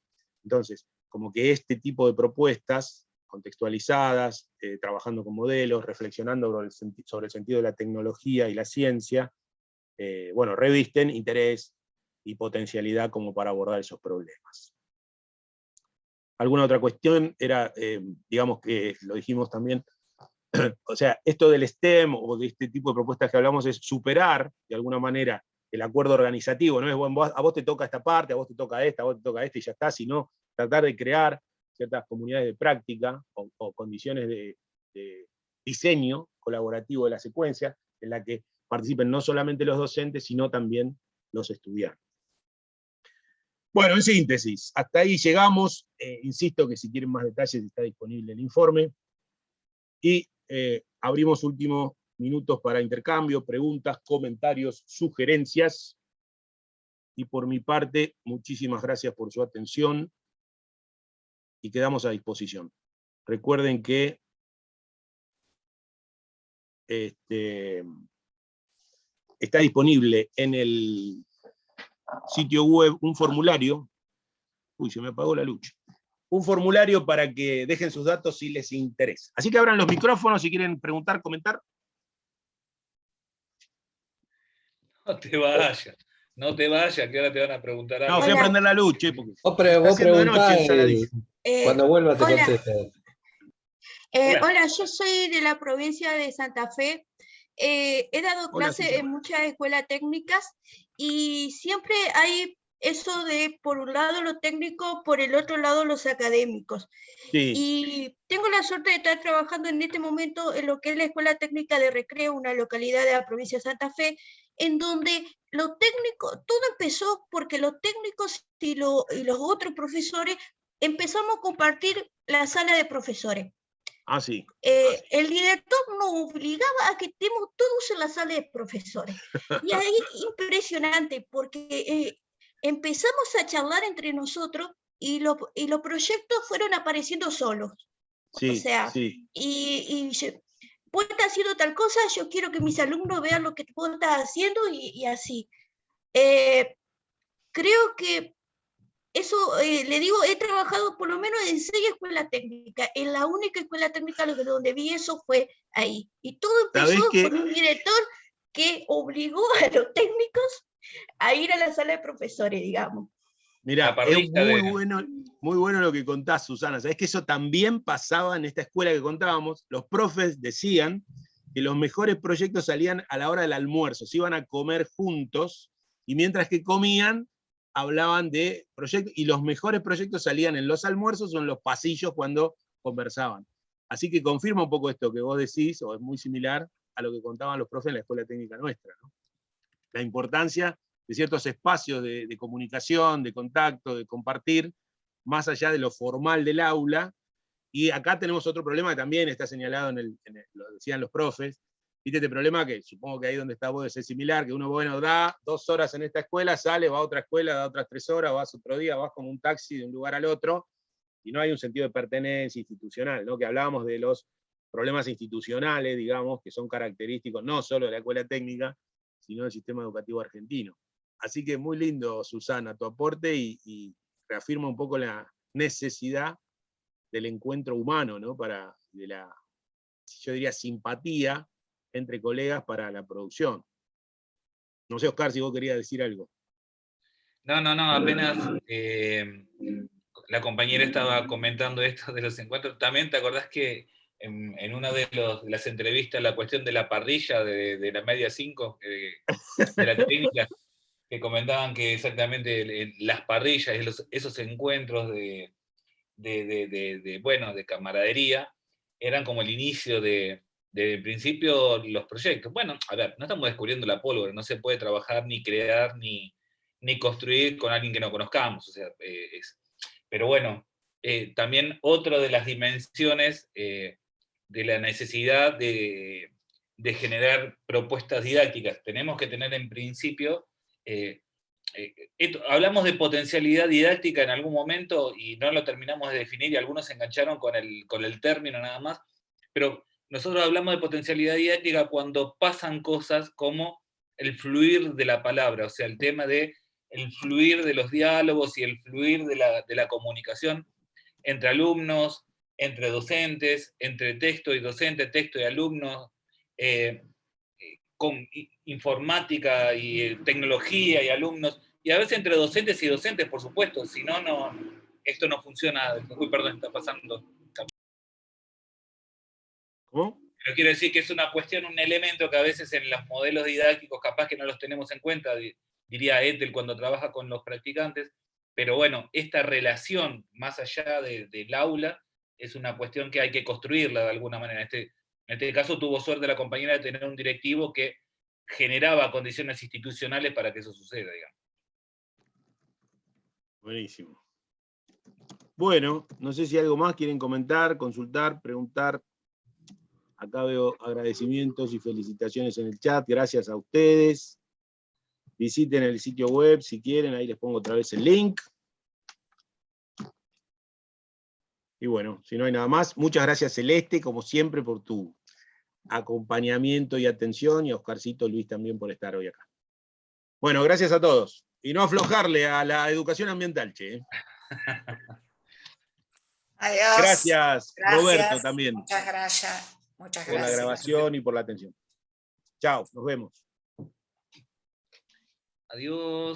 Entonces, como que este tipo de propuestas contextualizadas, trabajando con modelos, reflexionando sobre el sentido de la tecnología y la ciencia, bueno, revisten interés y potencialidad como para abordar esos problemas. Alguna otra cuestión era, digamos que lo dijimos también, o sea, esto del STEM o de este tipo de propuestas que hablamos es superar, de alguna manera, el acuerdo organizativo, no es, bueno, a vos te toca esta parte, a vos te toca esta, a vos te toca esta y ya está, sino tratar de crear ciertas comunidades de práctica o condiciones de diseño colaborativo de la secuencia, en la que participen no solamente los docentes, sino también los estudiantes. Bueno, en síntesis, hasta ahí llegamos. Insisto que si quieren más detalles está disponible el informe. Y abrimos últimos minutos para intercambio, preguntas, comentarios, sugerencias. Y por mi parte, muchísimas gracias por su atención y quedamos a disposición. Recuerden que está disponible en el sitio web un formulario. Uy, se me apagó la lucha. Un formulario para que dejen sus datos si les interesa. Así que abran los micrófonos si quieren preguntar, comentar. No te vayas, no te vayas, que ahora te van a preguntar algo. No, fui a prender la luz, che, porque Vos está haciendo de noche en Saladillo. cuando vuelva te hola. contesto. Hola, yo soy de la provincia de Santa Fe. He dado clase en muchas escuelas técnicas y siempre hay eso de por un lado lo técnico, por el otro lado los académicos. Sí. Y tengo la suerte de estar trabajando en este momento en lo que es la Escuela Técnica de Recreo, una localidad de la provincia de Santa Fe, en donde lo técnico, todo empezó porque los técnicos y los otros profesores empezamos a compartir la sala de profesores. Ah, sí. El director nos obligaba a que estemos todos en la sala de profesores. Y ahí impresionante, porque empezamos a charlar entre nosotros y los proyectos fueron apareciendo solos. Sí, o sea, sí. vos estás haciendo tal cosa, yo quiero que mis alumnos vean lo que vos estás haciendo y así. Creo que eso, le digo, he trabajado por lo menos en 6 escuelas técnicas. En la única escuela técnica donde vi eso fue ahí. Y todo empezó con un director que obligó a los técnicos a ir a la sala de profesores, digamos. Mirá, es muy bueno lo que contás, Susana. Sabés que eso también pasaba en esta escuela que contábamos. Los profes decían que los mejores proyectos salían a la hora del almuerzo, se iban a comer juntos, y mientras que comían, hablaban de proyectos, y los mejores proyectos salían en los almuerzos o en los pasillos cuando conversaban. Así que confirma un poco esto que vos decís, o es muy similar a lo que contaban los profes en la escuela técnica nuestra, ¿no? La importancia de ciertos espacios de comunicación, de contacto, de compartir, más allá de lo formal del aula. Y acá tenemos otro problema que también está señalado lo decían los profes. ¿Viste este problema que supongo que ahí donde está vos es similar, que uno, bueno, da 2 horas en esta escuela, sale, va a otra escuela, da otras 3 horas, vas otro día, vas como un taxi de un lugar al otro, y no hay un sentido de pertenencia institucional, ¿no? Que hablábamos de los problemas institucionales, digamos, que son característicos no solo de la escuela técnica, sino del sistema educativo argentino. Así que muy lindo, Susana, tu aporte, y reafirma un poco la necesidad del encuentro humano, ¿no? De la, yo diría, simpatía entre colegas para la producción. No sé, Oscar, si vos querías decir algo. No, apenas la compañera estaba comentando esto de los encuentros. También te acordás que en una de las entrevistas, la cuestión de la parrilla de la media 5, de la técnica, que comentaban que exactamente las parrillas, esos encuentros de camaradería, eran como el inicio de principio los proyectos. Bueno, a ver, no estamos descubriendo la pólvora, no se puede trabajar, ni crear, ni construir con alguien que no conozcamos. O sea, pero bueno, también otra de las dimensiones de la necesidad de generar propuestas didácticas. Tenemos que tener en principio, hablamos de potencialidad didáctica en algún momento y no lo terminamos de definir, y algunos se engancharon con el término nada más, pero nosotros hablamos de potencialidad didáctica cuando pasan cosas como el fluir de la palabra, o sea, el tema de el fluir de los diálogos y el fluir de la comunicación entre alumnos, entre docentes, entre texto y docente, texto y alumnos, con informática y tecnología y alumnos, y a veces entre docentes y docentes, por supuesto, si no, esto no funciona. Uy, perdón, está pasando. ¿Cómo? Pero quiero decir que es una cuestión, un elemento que a veces en los modelos didácticos capaz que no los tenemos en cuenta, diría Ethel cuando trabaja con los practicantes, pero bueno, esta relación más allá del aula es una cuestión que hay que construirla de alguna manera. En este caso tuvo suerte la compañera de tener un directivo que generaba condiciones institucionales para que eso suceda, digamos. Buenísimo. Bueno, no sé si algo más quieren comentar, consultar, preguntar. Acá veo agradecimientos y felicitaciones en el chat. Gracias a ustedes. Visiten el sitio web si quieren, ahí les pongo otra vez el link. Y bueno, si no hay nada más, muchas gracias Celeste, como siempre, por tu acompañamiento y atención, y a Oscarcito Luis también por estar hoy acá. Bueno, gracias a todos. Y no aflojarle a la educación ambiental, che. Adiós. Gracias, Roberto, también. Muchas gracias. Muchas por la gracias. grabación y por la atención. Chao, nos vemos. Adiós.